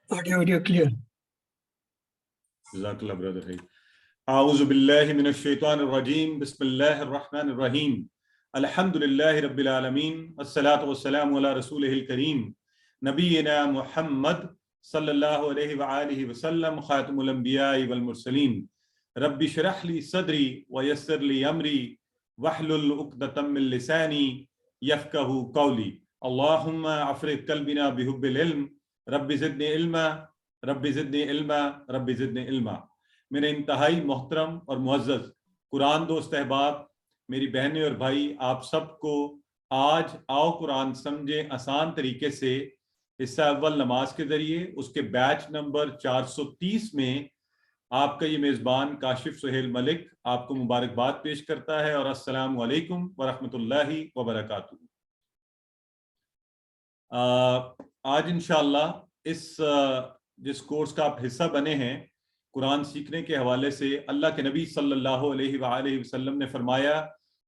Audio clear. جزاک اللہ برادر. اعوذ باللہ من الشیطان الرجیم. بسم اللہ الرحمن الرحیم. الحمد للہ رب العالمین والصلاة والسلام علی رسولہ الکریم نبینا محمد صلی اللہ علیہ وآلہ وسلم خاتم الانبیاء والمرسلین. رب اشرح لی صدری ویسر لی امری واحلل عقدۃ من لسانی یفقہوا قولی. اللہم افرغ قلبنا بحب العلم رب زدنی علما رب زدنی علما رب زدنی علما. میرے انتہائی محترم اور معزز قرآن دوست احباب، میری بہنیں اور بھائی، آپ سب کو آج آؤ قرآن سمجھیں آسان طریقے سے حصہ اول نماز کے ذریعے اس کے بیچ نمبر 430 میں آپ کا یہ میزبان کاشف سہیل ملک آپ کو مبارکباد پیش کرتا ہے، اور السلام علیکم ورحمۃ اللہ وبرکاتہ. آج انشاءاللہ جس کورس کا آپ حصہ بنے ہیں قرآن سیکھنے کے حوالے سے، اللہ کے نبی صلی اللہ علیہ وآلہ وسلم نے فرمایا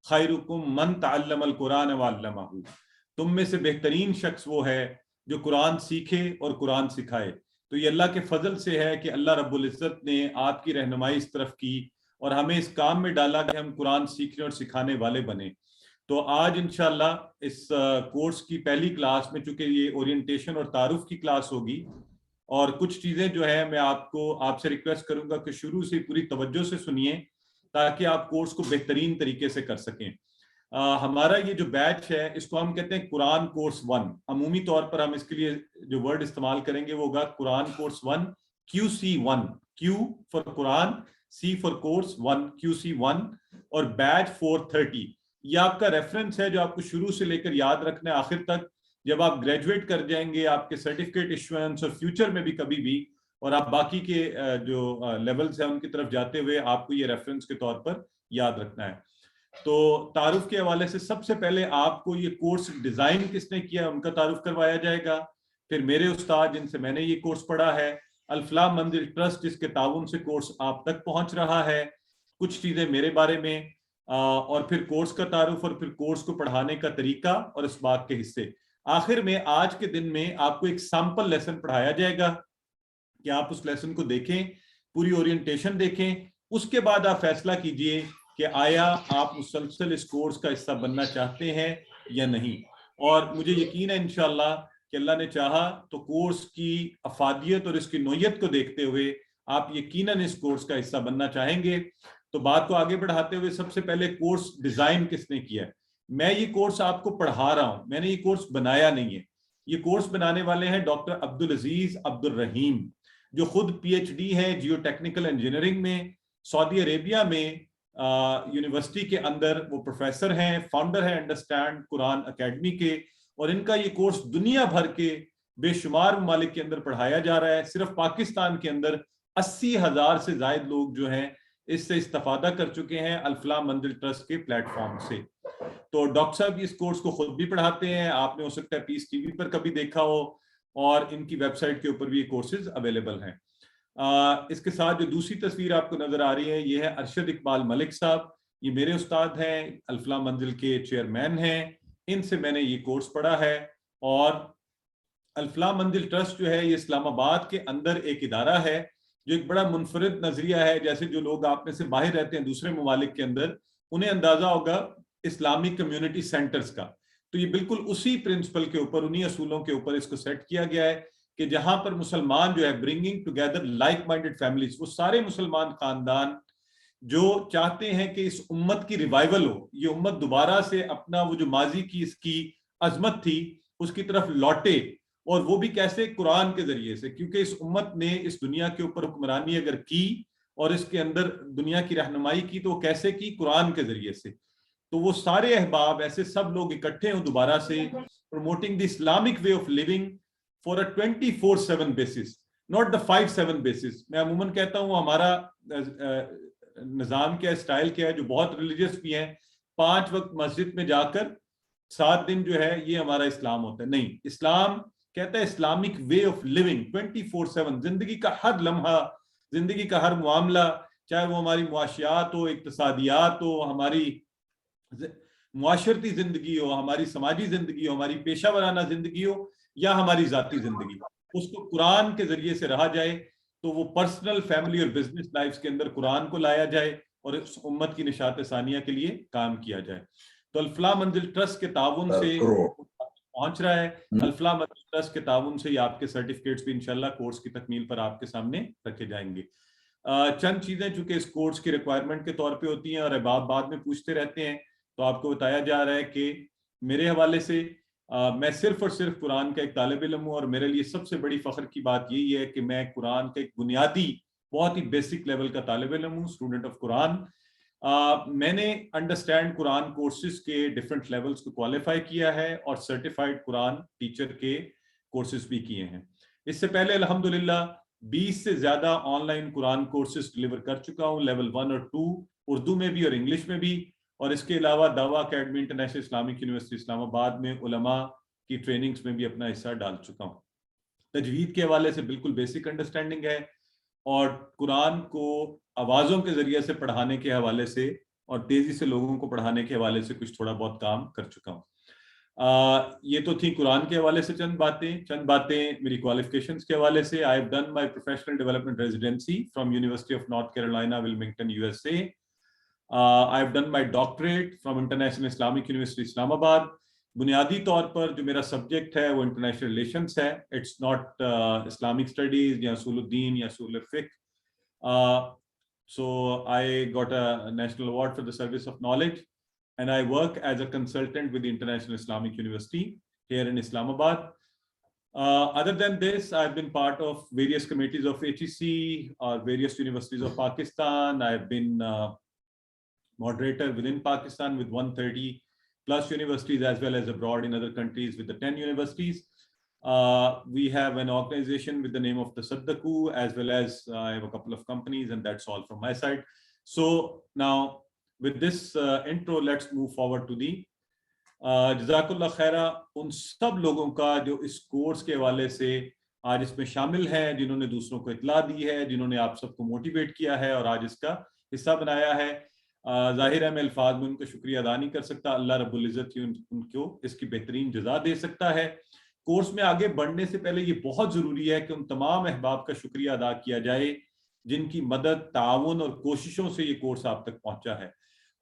خیرکم من تعلم القرآن وعلمہ. تم میں سے بہترین شخص وہ ہے جو قرآن سیکھے اور قرآن سکھائے. تو یہ اللہ کے فضل سے ہے کہ اللہ رب العزت نے آپ کی رہنمائی اس طرف کی اور ہمیں اس کام میں ڈالا کہ ہم قرآن سیکھنے اور سکھانے والے بنے. تو آج انشاءاللہ اس کورس کی پہلی کلاس میں، چونکہ یہ اورینٹیشن اور تعارف کی کلاس ہوگی، اور کچھ چیزیں جو ہے میں آپ سے ریکویسٹ کروں گا کہ شروع سے پوری توجہ سے سنیے تاکہ آپ کورس کو بہترین طریقے سے کر سکیں. ہمارا یہ جو بیچ ہے اس کو ہم کہتے ہیں قرآن کورس 1. عمومی طور پر ہم اس کے لیے جو ورڈ استعمال کریں گے وہ ہوگا قرآن کورس 1 QC1. Q فار قرآن، C فار کورس 1 QC1 اور بیچ 430. یہ آپ کا ریفرنس ہے جو آپ کو شروع سے لے کر یاد رکھنا ہے آخر تک. جب آپ گریجویٹ کر جائیں گے آپ کے سرٹیفکیٹ ایشوئنس اور فیوچر میں بھی کبھی بھی، اور آپ باقی کے جو لیولز ہیں ان کی طرف جاتے ہوئے آپ کو یہ ریفرنس کے طور پر یاد رکھنا ہے. تو تعارف کے حوالے سے سب سے پہلے آپ کو یہ کورس ڈیزائن کس نے کیا ان کا تعارف کروایا جائے گا. پھر میرے استاد جن سے میں نے یہ کورس پڑھا ہے، الفلاح منزل ٹرسٹ جس کے تعاون سے کورس آپ تک پہنچ رہا ہے، کچھ چیزیں میرے بارے میں، اور پھر کورس کا تعارف، اور پھر کورس کو پڑھانے کا طریقہ اور اس بات کے حصے. آخر میں آج کے دن میں آپ کو ایک سیمپل لیسن پڑھایا جائے گا کہ آپ اس لیسن کو دیکھیں، پوری اورینٹیشن دیکھیں. اس کے بعد آپ فیصلہ کیجئے کہ آیا آپ مسلسل اس کورس کا حصہ بننا چاہتے ہیں یا نہیں. اور مجھے یقین ہے انشاءاللہ کہ اللہ نے چاہا تو کورس کی افادیت اور اس کی نوعیت کو دیکھتے ہوئے آپ یقیناً اس کورس کا حصہ بننا چاہیں گے. تو بات کو آگے بڑھاتے ہوئے سب سے پہلے کورس ڈیزائن کس نے کیا ہے. میں یہ کورس آپ کو پڑھا رہا ہوں، میں نے یہ کورس بنایا نہیں ہے. یہ کورس بنانے والے ہیں ڈاکٹر عبدالعزیز عبدالرحیم، جو خود PhD ہے جیو ٹیکنیکل انجینئرنگ میں، سعودی عربیہ میں یونیورسٹی کے اندر وہ پروفیسر ہیں، فاؤنڈر ہیں انڈرسٹینڈ قرآن اکیڈمی کے. اور ان کا یہ کورس دنیا بھر کے بے شمار ممالک کے اندر پڑھایا جا رہا ہے. صرف پاکستان کے اندر 80,000 سے زائد لوگ جو ہیں اس سے استفادہ کر چکے ہیں الفلاح منزل ٹرسٹ کے پلیٹ فارم سے. تو ڈاکٹر صاحب اس کورس کو خود بھی پڑھاتے ہیں، آپ نے ہو سکتا ہے پیس TV پر کبھی دیکھا ہو، اور ان کی ویب سائٹ کے اوپر بھی یہ کورسز اویلیبل ہیں. اس کے ساتھ جو دوسری تصویر آپ کو نظر آ رہی ہے یہ ہے ارشد اقبال ملک صاحب. یہ میرے استاد ہیں، الفلاح منزل کے چیئرمین ہیں، ان سے میں نے یہ کورس پڑھا ہے. اور الفلاح منزل ٹرسٹ جو ہے یہ اسلام آباد کے اندر ایک ادارہ ہے جو ایک بڑا منفرد نظریہ ہے. جیسے جو لوگ آپ میں سے باہر رہتے ہیں دوسرے ممالک کے اندر، انہیں اندازہ ہوگا اسلامک کمیونٹی سینٹرز کا. تو یہ بالکل اسی پرنسپل کے اوپر، انہی اصولوں کے اوپر اس کو سیٹ کیا گیا ہے کہ جہاں پر مسلمان جو ہے bringing together like minded families, وہ سارے مسلمان خاندان جو چاہتے ہیں کہ اس امت کی ریوائیول ہو، یہ امت دوبارہ سے اپنا وہ جو ماضی کی اس کی عظمت تھی اس کی طرف لوٹے. اور وہ بھی کیسے؟ قرآن کے ذریعے سے. کیونکہ اس امت نے اس دنیا کے اوپر حکمرانی اگر کی اور اس کے اندر دنیا کی رہنمائی کی تو وہ کیسے کی؟ قرآن کے ذریعے سے. تو وہ سارے احباب ایسے سب لوگ اکٹھے ہوں دوبارہ سے promoting the Islamic way of living for a 24/7 basis, not the 5/7 basis. میں عموماً کہتا ہوں ہمارا نظام کیا، اسٹائل کیا ہے، جو بہت ریلیجیس بھی ہیں، 5 وقت مسجد میں جا کر 7 دن جو ہے یہ ہمارا اسلام ہوتا ہے. نہیں، اسلام کہتا ہے اسلامک وے آف لیونگ 24/7. زندگی کا ہر لمحہ، زندگی کا ہر معاملہ، چاہے وہ ہماری معاشیات ہو، اقتصادیات ہو، ہماری معاشرتی زندگی ہو، ہماری سماجی زندگی ہو، ہماری پیشہ ورانہ زندگی ہو، یا ہماری ذاتی زندگی، اس کو قرآن کے ذریعے سے رہا جائے, تو وہ پرسنل, فیملی اور بزنس لائف کے اندر قرآن کو لایا جائے اور اس امت کی نشاط ثانیہ کے لیے کام کیا جائے. تو الفلاح منزل ٹرسٹ کے تعاون سے پہنچ رہا ہے. الفلاح منزل ٹرسٹ کے تعاون سے یہ آپ کے سرٹیفکیٹس بھی انشاءاللہ کورس کی تکمیل پر آپ کے سامنے رکھے جائیں گے. چند چیزیں چونکہ اس کورس کی ریکوائرمنٹ کے طور پہ ہوتی ہیں اور احباب بعد میں پوچھتے رہتے ہیں, تو آپ کو بتایا جا رہا ہے کہ میرے حوالے سے میں صرف اور صرف قرآن کا ایک طالب علم ہوں, اور میرے لیے سب سے بڑی فخر کی بات یہی ہے کہ میں قرآن کا ایک بنیادی, بہت ہی بیسک لیول کا طالب علم ہوں, اسٹوڈنٹ آف قرآن. میں نے انڈرسٹینڈ قرآن کورسز کے ڈفرینٹ لیولز کو کوالیفائی کیا ہے اور سرٹیفائڈ قرآن ٹیچر کے کورسز بھی کیے ہیں. اس سے پہلے الحمدللہ 20 سے زیادہ on line Quran courses deliver کر چکا ہوں, لیول 1 اور 2, اردو میں بھی اور انگلش میں بھی. اور اس کے علاوہ دعویٰ اکیڈمی انٹرنیشنل اسلامک یونیورسٹی اسلام آباد میں علماء کی ٹریننگز میں بھی اپنا حصہ ڈال چکا ہوں. تجوید کے حوالے سے بالکل بیسک انڈرسٹینڈنگ ہے, اور قرآن کو آوازوں کے ذریعے سے پڑھانے کے حوالے سے اور تیزی سے لوگوں کو پڑھانے کے حوالے سے کچھ تھوڑا بہت کام کر چکا ہوں. یہ تو تھی قرآن کے حوالے سے چند باتیں میری کوالیفکیشنز کے حوالے سے. I have done my professional development residency from University of North Carolina, Wilmington, USA. I have done my doctorate from International Islamic University, Islam Abad. بنیادی طور پر جو میرا سبجیکٹ ہے وہ انٹرنیشنل ریلیشنس ہے. اٹس ناٹ اسلامک اسٹڈیز یا اصول الدین یا اصول الفقہ. So I got a national award for the service of knowledge, and I work as a consultant with the International Islamic University here in Islamabad. Other than this, I've been part of various committees of HEC or various universities of Pakistan. I've been moderator within Pakistan with 130 plus universities, as well as abroad in other countries with the 10 universities. We have an organization with the name of the Saddaku, as well as I have a couple of companies, and that's all from my side. So now with this intro, let's move forward to the جزاک اللہ خیرہ ان سب لوگوں کا جو اس course کے حوالے سے آج اس میں شامل ہیں, جنہوں نے دوسروں کو اطلاع دی ہے, جنہوں نے آپ سب کو موٹیویٹ کیا ہے اور آج اس کا حصہ بنایا ہے. ظاہر ہے میں الفاظ میں ان کا شکریہ ادا نہیں کر سکتا. اللہ رب العزت ہی ان کو اس کی بہترین جزا دے سکتا ہے. کورس میں آگے بڑھنے سے پہلے یہ بہت ضروری ہے کہ ان تمام احباب کا شکریہ ادا کیا جائے جن کی مدد, تعاون اور کوششوں سے یہ کورس آپ تک پہنچا ہے.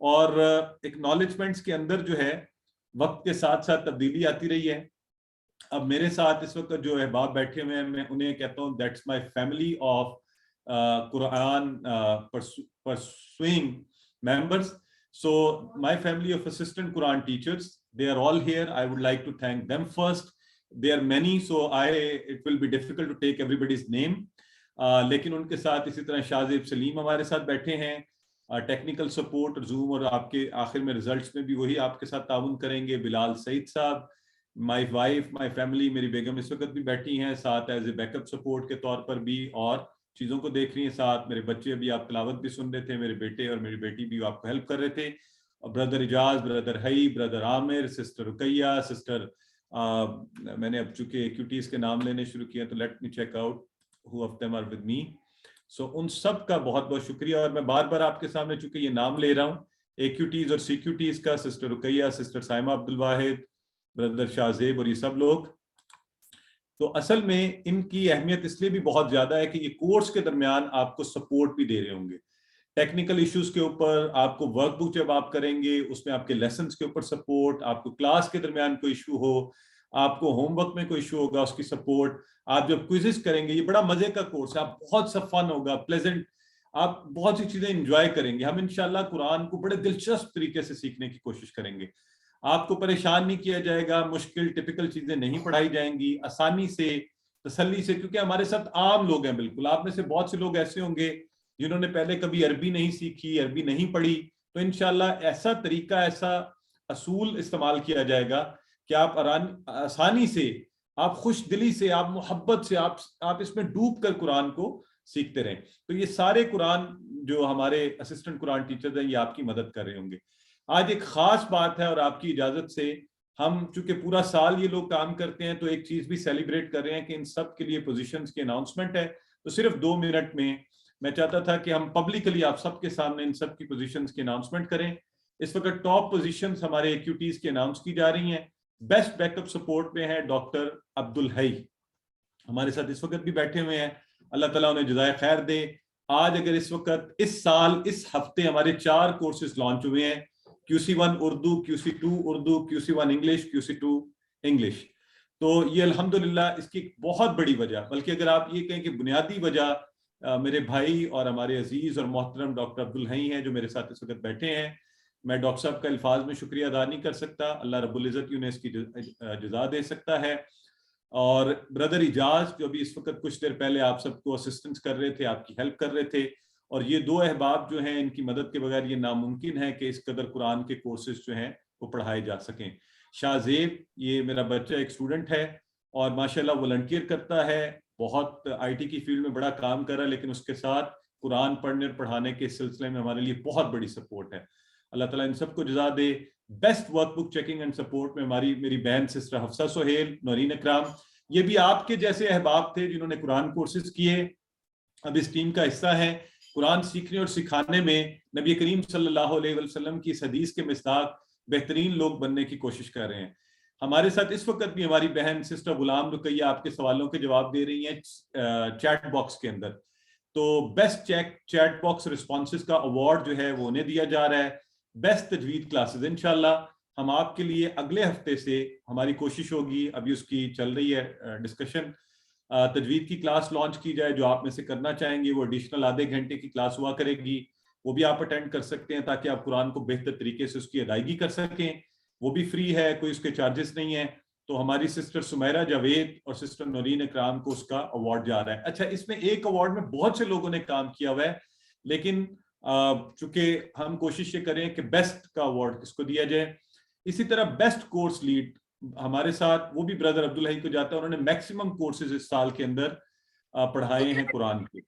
اور اکنالجمنٹس کے اندر جو ہے وقت کے ساتھ ساتھ تبدیلی آتی رہی ہے. اب میرے ساتھ اس وقت جو احباب بیٹھے ہوئے ہیں, میں انہیں کہتا ہوں that's my family of Quran pursuing members. So my family of assistant Quran teachers, they are all here. I would like to thank them first. There are many, so it will be difficult to take everybody's name. لیکن ان کے ساتھ اسی طرح شاہزیب سلیم ہمارے ساتھ بیٹھے ہیں, technical support اور زوم اور آپ کے آخر میں ریزلٹس میں بھی وہی آپ کے ساتھ تعاون کریں گے. بلال سعید صاحب, مائی وائف, مائی فیملی, میری بیگم اس وقت بھی بیٹھی ہیں ساتھ as a back up support کے طور پر بھی, اور چیزوں کو دیکھ رہی ہیں ساتھ. میرے بچے ابھی آپ تلاوت بھی سن رہے تھے, میرے بیٹے اور میری بیٹی بھی آپ کو ہیلپ کر رہے تھے. بردر اجاز, بردر حئی, بردر عامر, سسٹر رقیہ, سسٹر میں نے اب چونکہ ایکیوٹیز کے نام لینے شروع کیے تو let me check out who of them are with me. So ان سب کا بہت بہت شکریہ. اور میں بار بار آپ کے سامنے چونکہ یہ نام لے رہا ہوں ایکیوٹیز اور سیکیوٹیز کا, sister Ruqaiya, sister Saima Abdul Wahid, brother Shahzeb اور یہ سب لوگ, تو اصل میں ان کی اہمیت اس لیے بھی بہت زیادہ ہے کہ یہ کورس کے درمیان آپ کو سپورٹ بھی دے رہے ہوں گے. ٹیکنیکل ایشوز کے اوپر آپ کو ورک بک جب آپ کریں گے اس میں آپ کے لیسنز کے اوپر سپورٹ, آپ کو کلاس کے درمیان کوئی ایشو ہو, آپ کو ہوم ورک میں کوئی ایشو ہوگا اس کی سپورٹ, آپ جب کوئزز کریں گے, یہ بڑا مزے کا کورس ہے, آپ بہت سا فن ہوگا, پلیزنٹ, آپ بہت سی چیزیں انجوائے کریں گے. ہم انشاءاللہ قرآن کو بڑے دلچسپ طریقے سے سیکھنے کی کوشش کریں گے. آپ کو پریشان نہیں کیا جائے گا, مشکل ٹپیکل چیزیں نہیں پڑھائی جائیں گی, آسانی سے, تسلی سے, کیونکہ ہمارے ساتھ عام لوگ ہیں بالکل. آپ میں سے بہت سے لوگ ایسے ہوں گے جنہوں نے پہلے کبھی عربی نہیں سیکھی, عربی نہیں پڑھی, تو انشاءاللہ ایسا طریقہ, ایسا اصول استعمال کیا جائے گا کہ آپ آسانی سے, آپ خوش دلی سے, آپ محبت سے, آپ اس میں ڈوب کر قرآن کو سیکھتے رہیں. تو یہ سارے قرآن جو ہمارے اسسٹنٹ قرآن ٹیچرز ہیں یہ آپ کی مدد کر رہے ہوں گے. آج ایک خاص بات ہے, اور آپ کی اجازت سے ہم چونکہ پورا سال یہ لوگ کام کرتے ہیں تو ایک چیز بھی سیلیبریٹ کر رہے ہیں کہ ان سب کے لیے پوزیشنز کی اناؤنسمنٹ ہے. تو صرف 2 منٹ میں میں چاہتا تھا کہ ہم پبلکلی آپ سب کے سامنے ان سب کی پوزیشنز کی اناؤنسمنٹ کریں. اس وقت ٹاپ پوزیشنز ہمارے ایکیوٹیز کی اناؤنس کی جا رہی ہیں. بیسٹ بیک اپ سپورٹ میں ہے ڈاکٹر عبدالحی, ہمارے ساتھ اس وقت بھی بیٹھے ہوئے ہیں, اللہ تعالیٰ انہیں جزائے خیر دے. آج اگر اس وقت اس سال اس ہفتے ہمارے 4 کورسز لانچ ہوئے ہیں, QC1 Urdu, QC2 Urdu, QC1 English, QC2 English. تو یہ الحمدللہ اس کی بہت بڑی وجہ, بلکہ اگر آپ یہ کہیں کہ بنیادی وجہ میرے بھائی اور ہمارے عزیز اور محترم ڈاکٹر عبدالحی ہیں جو میرے ساتھ اس وقت بیٹھے ہیں. میں ڈاکٹر صاحب کا الفاظ میں شکریہ ادا نہیں کر سکتا, اللہ رب العزت انہیں اس کی جزا دے سکتا ہے. اور بردر اجاز جو ابھی اس وقت کچھ دیر پہلے آپ سب کو اسسٹنس کر رہے تھے, آپ کی ہیلپ کر رہے تھے, اور یہ 2 احباب جو ہیں ان کی مدد کے بغیر یہ ناممکن ہے کہ اس قدر قرآن کے کورسز جو ہیں وہ پڑھائے جا سکیں. شاہ زیب یہ میرا بچہ ایک اسٹوڈنٹ ہے اور ماشاءاللہ والنٹیئر کرتا ہے, بہت IT کی فیلڈ میں بڑا کام کر رہا ہے, لیکن اس کے ساتھ قرآن پڑھنے اور پڑھانے کے سلسلے میں ہمارے لیے بہت بڑی سپورٹ ہے. اللہ تعالیٰ ان سب کو جزا دے. Best work book checking and support میں میری بہن سسٹر حفصہ سہیل, نورین اکرام, یہ بھی آپ کے جیسے احباب تھے جنہوں نے قرآن کورسز کیے, اب اس ٹیم کا حصہ ہیں. قرآن سیکھنے اور سکھانے میں نبی کریم صلی اللہ علیہ وسلم کی اس حدیث کے مصداق بہترین لوگ بننے کی کوشش کر رہے ہیں. ہمارے ساتھ اس وقت بھی ہماری بہن سسٹر غلام رقیہ آپ کے سوالوں کے جواب دے رہی ہیں چیٹ باکس کے اندر. تو بیسٹ چیٹ باکس رسپانسز کا ایوارڈ جو ہے وہ انہیں دیا جا رہا ہے. بیسٹ تجوید کلاسز انشاءاللہ ہم آپ کے لیے اگلے ہفتے سے ہماری کوشش ہوگی, ابھی اس کی چل رہی ہے ڈسکشن, تجوید کی کلاس لانچ کی جائے. جو آپ میں سے کرنا چاہیں گے وہ ایڈیشنل آدھے گھنٹے کی کلاس ہوا کرے گی, وہ بھی آپ اٹینڈ کر سکتے ہیں تاکہ آپ قرآن کو بہتر طریقے سے اس کی ادائیگی کر سکیں. وہ بھی فری ہے, کوئی اس کے چارجز نہیں ہیں. تو ہماری سسٹر سمیرہ جاوید اور سسٹر نورین اکرام کو اس کا ایوارڈ جا رہا ہے. اچھا, اس میں ایک ایوارڈ میں بہت سے لوگوں نے کام کیا ہوا ہے, لیکن چونکہ ہم کوشش یہ کریں کہ بیسٹ کا ایوارڈ کس کو دیا جائے. اسی طرح بیسٹ کورس لیڈ ہمارے ساتھ وہ بھی بردر عبدالحی کو جاتا ہے, انہوں نے میکسیمم کورسز اس سال کے اندر پڑھائے ہیں قرآن کے.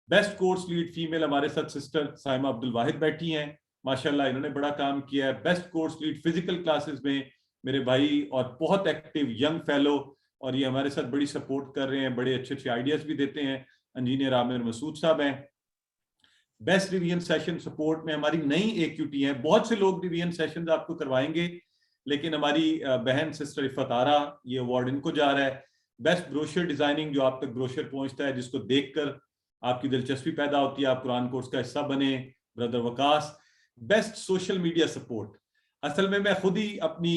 بیسٹ کورس لیڈ فیمیل ہمارے ساتھ سسٹر سائمہ عبدالواحد بیٹھی ہیں, ماشاءاللہ انہوں نے بڑا کام کیا ہے. Best course lead physical classes میں میرے بھائی اور بہت ایکٹیو ینگ فیلو, اور یہ ہمارے ساتھ بڑی سپورٹ کر رہے ہیں, بڑے اچھے اچھے آئیڈیاز بھی دیتے ہیں, انجینئر عامر مسعود صاحب ہیں. بیسٹ ریویژن سیشن سپورٹ میں ہماری نئی AQT ہیں. بہت سے لوگ ریویژن سیشنز آپ کو کروائیں گے, لیکن ہماری بہن سسٹر عفت آرا, یہ ایوارڈ ان کو جا رہا ہے. بیسٹ بروشر ڈیزائننگ, جو آپ تک بروشر پہنچتا ہے جس کو دیکھ کر آپ کی دلچسپی پیدا ہوتی ہے, آپ قرآن کورس کا حصہ بنے, بردر وقاص. بیسٹ سوشل میڈیا سپورٹ, اصل میں خود ہی اپنی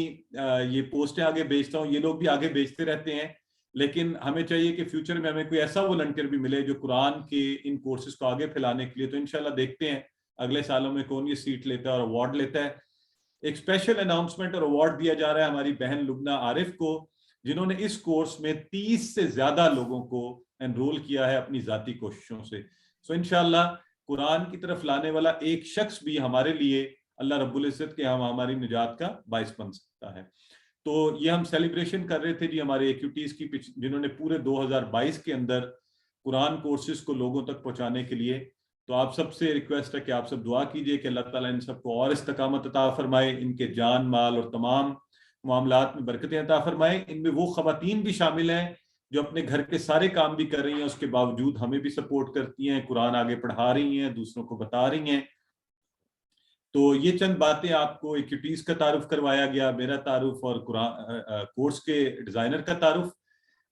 یہ پوسٹیں آگے بھیجتا ہوں, یہ لوگ بھی آگے بھیجتے رہتے ہیں, لیکن ہمیں چاہیے کہ فیوچر میں ہمیں کوئی ایسا والنٹیئر بھی ملے جو قرآن کے ان کورسز کو آگے پھیلانے کے لیے. تو انشاءاللہ دیکھتے ہیں اگلے سالوں میں کون یہ سیٹ لیتا ہے اور ایوارڈ لیتا ہے. ایک اسپیشل اناؤنسمنٹ اور ایوارڈ دیا جا رہا ہے ہماری بہن لبنہ عارف کو, جنہوں نے اس کورس میں 30 سے زیادہ لوگوں کو انرول کیا ہے اپنی ذاتی کوششوں سے. سو انشاءاللہ قرآن کی طرف لانے والا ایک شخص بھی ہمارے لیے اللہ رب العزت کے ہماری نجات کا باعث بن سکتا ہے. تو یہ ہم سیلیبریشن کر رہے تھے جی ہمارے AQTs کی, جنہوں نے پورے 2022 کے اندر قرآن کورسز کو لوگوں تک پہنچانے کے لیے. تو آپ سب سے ریکویسٹ ہے کہ آپ سب دعا کیجئے کہ اللہ تعالیٰ ان سب کو اور استقامت عطا فرمائے, ان کے جان مال اور تمام معاملات میں برکتیں عطا فرمائے. ان میں وہ خواتین بھی شامل ہیں جو اپنے گھر کے سارے کام بھی کر رہی ہیں, اس کے باوجود ہمیں بھی سپورٹ کرتی ہیں, قرآن آگے پڑھا رہی ہیں, دوسروں کو بتا رہی ہیں. تو یہ چند باتیں آپ کو AQTs کا تعارف کروایا گیا, میرا تعارف اور قرآن کورس کے ڈیزائنر کا تعارف.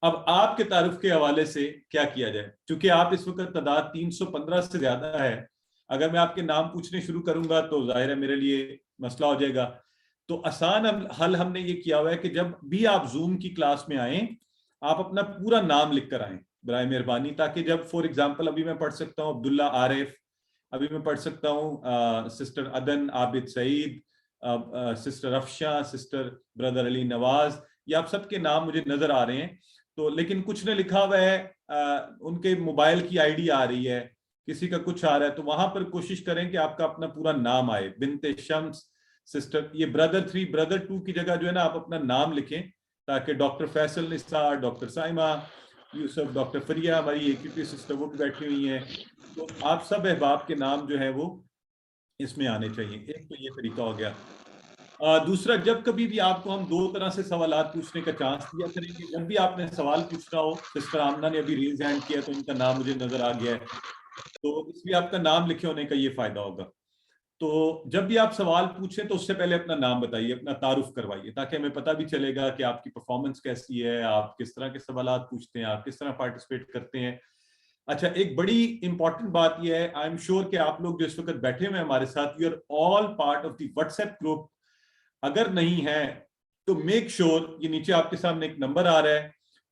اب آپ کے تعارف کے حوالے سے کیا کیا جائے, چونکہ آپ اس وقت تعداد 315 سے زیادہ ہے, اگر میں آپ کے نام پوچھنے شروع کروں گا تو ظاہر ہے میرے لیے مسئلہ ہو جائے گا. تو آسان حل ہم نے یہ کیا ہوا ہے کہ جب بھی آپ زوم کی کلاس میں آئیں, آپ اپنا پورا نام لکھ کر آئیں برائے مہربانی, تاکہ جب فور ایگزامپل ابھی میں پڑھ سکتا ہوں عبداللہ عارف, ابھی میں پڑھ سکتا ہوں سسٹر عدن عابد سعید, سسٹر افشاں, سسٹر بردر علی نواز, یہ آپ سب کے نام مجھے نظر آ رہے ہیں. تو لیکن کچھ نے لکھا ہوا ہے, ان کے موبائل کی ID آ رہی ہے, کسی کا کچھ آ رہا ہے, تو وہاں پر کوشش کریں کہ آپ کا اپنا پورا نام آئے. بنت شمس, سسٹر, یہ بردر 3 بردر 2 کی جگہ جو ہے نا آپ اپنا نام لکھیں, تاکہ ڈاکٹر فیصل نثار, ڈاکٹر سائمہ یوسف, ڈاکٹر فریہ, ہماری AQT سسٹر وہ بھی بیٹھی ہوئی ہیں. تو آپ سب احباب کے نام جو ہے وہ اس میں آنے چاہیے. ایک تو یہ طریقہ ہو گیا. دوسرا, جب کبھی بھی آپ کو ہم 2 طرح سے سوالات پوچھنے کا چانس دیا کریں گے. جب بھی آپ نے سوال پوچھنا ہو, سسٹر آمنہ نے ابھی ریز ہینڈ کیا تو ان کا نام مجھے نظر آ گیا ہے, تو اس لیے آپ کا نام لکھے ہونے کا یہ فائدہ ہوگا. تو جب بھی آپ سوال پوچھیں تو اس سے پہلے اپنا نام بتائیے, اپنا تعارف کروائیے, تاکہ ہمیں پتہ بھی چلے گا کہ آپ کی پرفارمنس کیسی ہے, آپ کس طرح کے سوالات پوچھتے ہیں, آپ کس طرح پارٹیسپیٹ کرتے ہیں. اچھا, ایک بڑی امپورٹنٹ بات یہ ہے, آئی ایم شیور کہ آپ لوگ جو اس وقت بیٹھے ہوئے ہمارے ساتھ, you are all part of the WhatsApp group. اگر نہیں ہے تو میک شیور, یہ نیچے آپ کے سامنے ایک نمبر آ رہا ہے,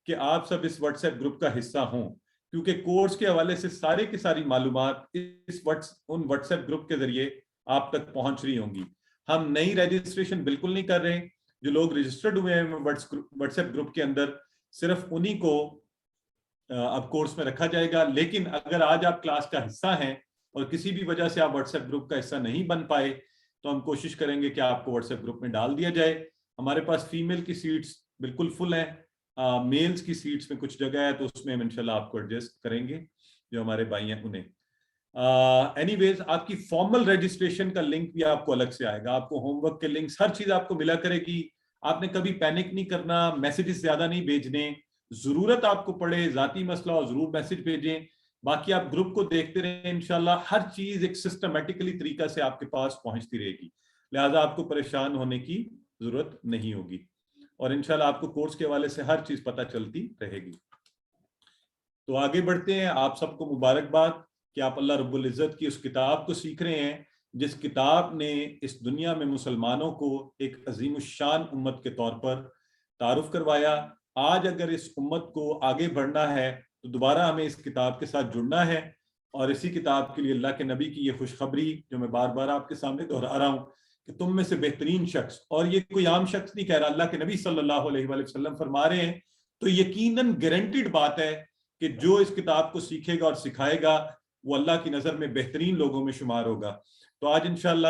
کہ آپ سب اس واٹس ایپ گروپ کا حصہ ہوں, کیونکہ کورس کے حوالے سے سارے کی ساری معلومات ان واٹس ایپ گروپ کے ذریعے آپ تک پہنچ رہی ہوں گی. ہم نئی رجسٹریشن بالکل نہیں کر رہے. جو لوگ رجسٹرڈ ہوئے ہیں واٹس ایپ گروپ کے اندر, صرف انہی کو اب کورس میں رکھا جائے گا. لیکن اگر آج آپ کلاس کا حصہ ہیں اور کسی بھی وجہ سے آپ واٹس ایپ گروپ کا حصہ نہیں بن پائے, تو ہم کوشش کریں گے کہ آپ کو واٹس ایپ گروپ میں ڈال دیا جائے. ہمارے پاس فیمیل کی سیٹس بالکل فل ہیں, میلز کی سیٹس میں کچھ جگہ ہے, تو اس میں ہم انشاءاللہ آپ کو ایڈجسٹ کریں گے, جو ہمارے بھائی ہیں انہیں. اینی ویز, آپ کی فارمل رجسٹریشن کا لنک بھی آپ کو الگ سے آئے گا. آپ کو ہوم ورک کے لنکس, ہر چیز آپ کو ملا کرے گی. آپ نے کبھی پینک نہیں کرنا, میسیجز زیادہ نہیں بھیجنے. ضرورت آپ کو پڑے, ذاتی مسئلہ ہو, ضرور میسج بھیجیں. باقی آپ گروپ کو دیکھتے رہیں, انشاءاللہ ہر چیز ایک سسٹمیٹکلی طریقہ سے آپ کے پاس پہنچتی رہے گی. لہٰذا آپ کو پریشان ہونے کی ضرورت نہیں ہوگی, اور انشاءاللہ آپ کو کورس کے حوالے سے ہر چیز پتہ چلتی رہے گی. تو آگے بڑھتے ہیں. آپ سب کو مبارکباد کہ آپ اللہ رب العزت کی اس کتاب کو سیکھ رہے ہیں, جس کتاب نے اس دنیا میں مسلمانوں کو ایک عظیم الشان امت کے طور پر تعارف کروایا. آج اگر اس امت کو آگے بڑھنا ہے تو دوبارہ ہمیں اس کتاب کے ساتھ جڑنا ہے, اور اسی کتاب کے لیے اللہ کے نبی کی یہ خوشخبری جو میں بار بار آپ کے سامنے دہرا رہا ہوں, کہ تم میں سے بہترین شخص, اور یہ کوئی عام شخص نہیں کہہ رہا, اللہ کے نبی صلی اللہ علیہ وآلہ وسلم فرما رہے ہیں, تو یقیناً گارنٹیڈ بات ہے کہ جو اس کتاب کو سیکھے گا اور سکھائے گا وہ اللہ کی نظر میں بہترین لوگوں میں شمار ہوگا. تو آج انشاءاللہ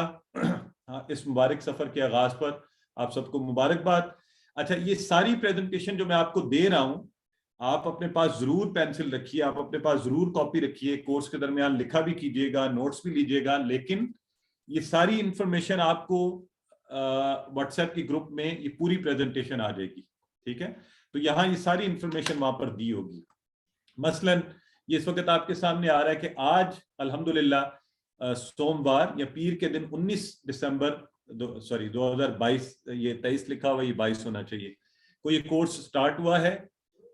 اس مبارک سفر کے آغاز پر آپ سب کو مبارکباد. اچھا, یہ ساری پریزنٹیشن جو میں آپ کو دے رہا ہوں, آپ اپنے پاس ضرور پینسل رکھیے, آپ اپنے پاس ضرور کاپی رکھیے, کورس کے درمیان لکھا بھی کیجیے گا, نوٹس بھی لیجیے گا. لیکن یہ ساری انفارمیشن آپ کو واٹس ایپ کی گروپ میں یہ پوری پریزنٹیشن آ جائے گی, ٹھیک ہے؟ تو یہاں یہ ساری انفارمیشن وہاں پر دی ہوگی. مثلاً یہ اس وقت آپ کے سامنے آ رہا ہے کہ آج الحمدللہ سوموار یا پیر کے دن 19 دسمبر 2022, یہ 23 لکھا ہوا, یہ 22 ہونا چاہیے, کو یہ کورس سٹارٹ ہوا ہے.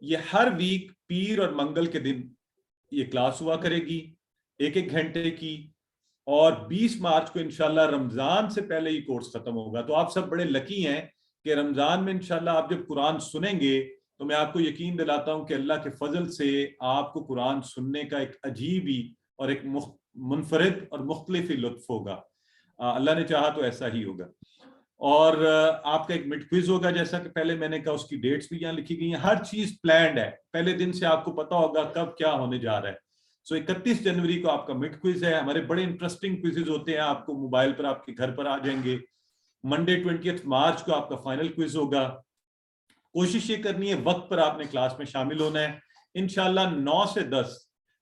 یہ ہر ویک پیر اور منگل کے دن یہ کلاس ہوا کرے گی, 1-1 گھنٹے کی, اور 20 مارچ کو انشاءاللہ رمضان سے پہلے یہ کورس ختم ہوگا. تو آپ سب بڑے لکی ہیں کہ رمضان میں انشاءاللہ آپ جب قرآن سنیں گے تو میں آپ کو یقین دلاتا ہوں کہ اللہ کے فضل سے آپ کو قرآن سننے کا ایک عجیب ہی اور ایک منفرد اور مختلف ہی لطف ہوگا. اللہ نے چاہا تو ایسا ہی ہوگا. اور آپ کا ایک مڈ کوئز ہوگا, جیسا کہ پہلے میں نے کہا, اس کی ڈیٹس بھی یہاں لکھی گئی ہیں. ہر چیز پلانڈ ہے, پہلے دن سے آپ کو پتا ہوگا کب کیا ہونے جا رہا ہے. سو 31 جنوری کو آپ کا مڈ کوئز ہے. ہمارے بڑے انٹرسٹنگ کوئزز ہوتے ہیں, آپ کو موبائل پر آپ کے گھر پر آ جائیں گے. منڈے 20 مارچ کو آپ کا فائنل کوئز ہوگا. کوشش یہ کرنی ہے وقت پر آپ نے کلاس میں شامل ہونا ہے, انشاءاللہ 9 سے 10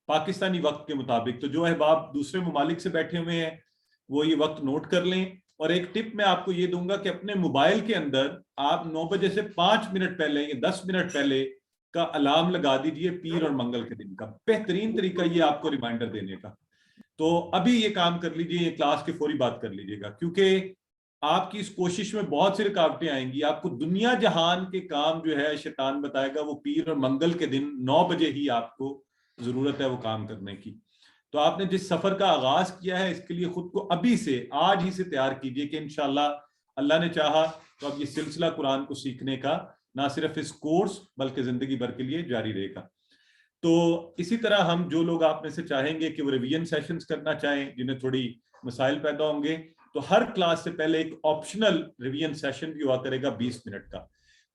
پاکستانی وقت کے مطابق. تو جو احباب دوسرے ممالک سے بیٹھے ہوئے ہیں وہ یہ وقت نوٹ کر لیں. اور ایک ٹپ میں آپ کو یہ دوں گا کہ اپنے موبائل کے اندر آپ 9 بجے سے 5 منٹ پہلے یا 10 منٹ پہلے کا الارم لگا دیجئے پیر اور منگل کے دن کا. بہترین طریقہ یہ آپ کو ریمائنڈر دینے کا. تو ابھی یہ کام کر لیجئے, یہ کلاس کی فوری بات کر لیجئے گا, کیونکہ آپ کی اس کوشش میں بہت سی رکاوٹیں آئیں گی. آپ کو دنیا جہان کے کام جو ہے شیطان بتائے گا, وہ پیر اور منگل کے دن 9 بجے ہی آپ کو ضرورت ہے وہ کام کرنے کی. تو آپ نے جس سفر کا آغاز کیا ہے اس کے لیے خود کو ابھی سے, آج ہی سے تیار کیجئے کہ انشاءاللہ اللہ نے چاہا تو اب یہ سلسلہ قرآن کو سیکھنے کا نہ صرف اس کورس بلکہ زندگی بھر کے لیے جاری رہے گا. تو اسی طرح ہم جو لوگ آپ میں سے چاہیں گے کہ وہ ریویژن سیشنز کرنا چاہیں, جنہیں تھوڑی مسائل پیدا ہوں گے, تو ہر کلاس سے پہلے ایک آپشنل ریویژن سیشن بھی ہوا کرے گا 20 منٹ کا.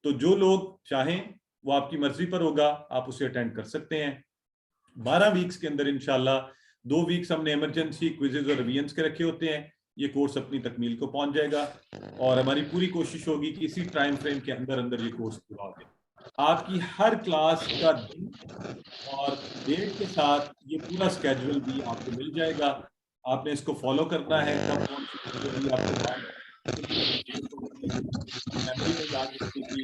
تو جو لوگ چاہیں وہ آپ کی مرضی پر ہوگا, آپ اسے اٹینڈ کر سکتے ہیں. 12 ویکس کے اندر انشاءاللہ 2 ویکس ہم نے ایمرجنسی کوئزز اور ریویژنز کے رکھے ہوتے ہیں. یہ کورس اپنی تکمیل کو پہنچ جائے گا, اور ہماری پوری کوشش ہوگی کہ اسی ٹائم فریم کے اندر یہ کورس پورا ہو جائے. آپ کی ہر کلاس کا دن اور ڈیٹ کے ساتھ یہ پورا اسکیجول بھی آپ کو مل جائے گا. آپ نے اس کو فالو کرنا ہے, کب کون سی چیزیں بھی آپ کو میموری میں یاد رکھنے کی.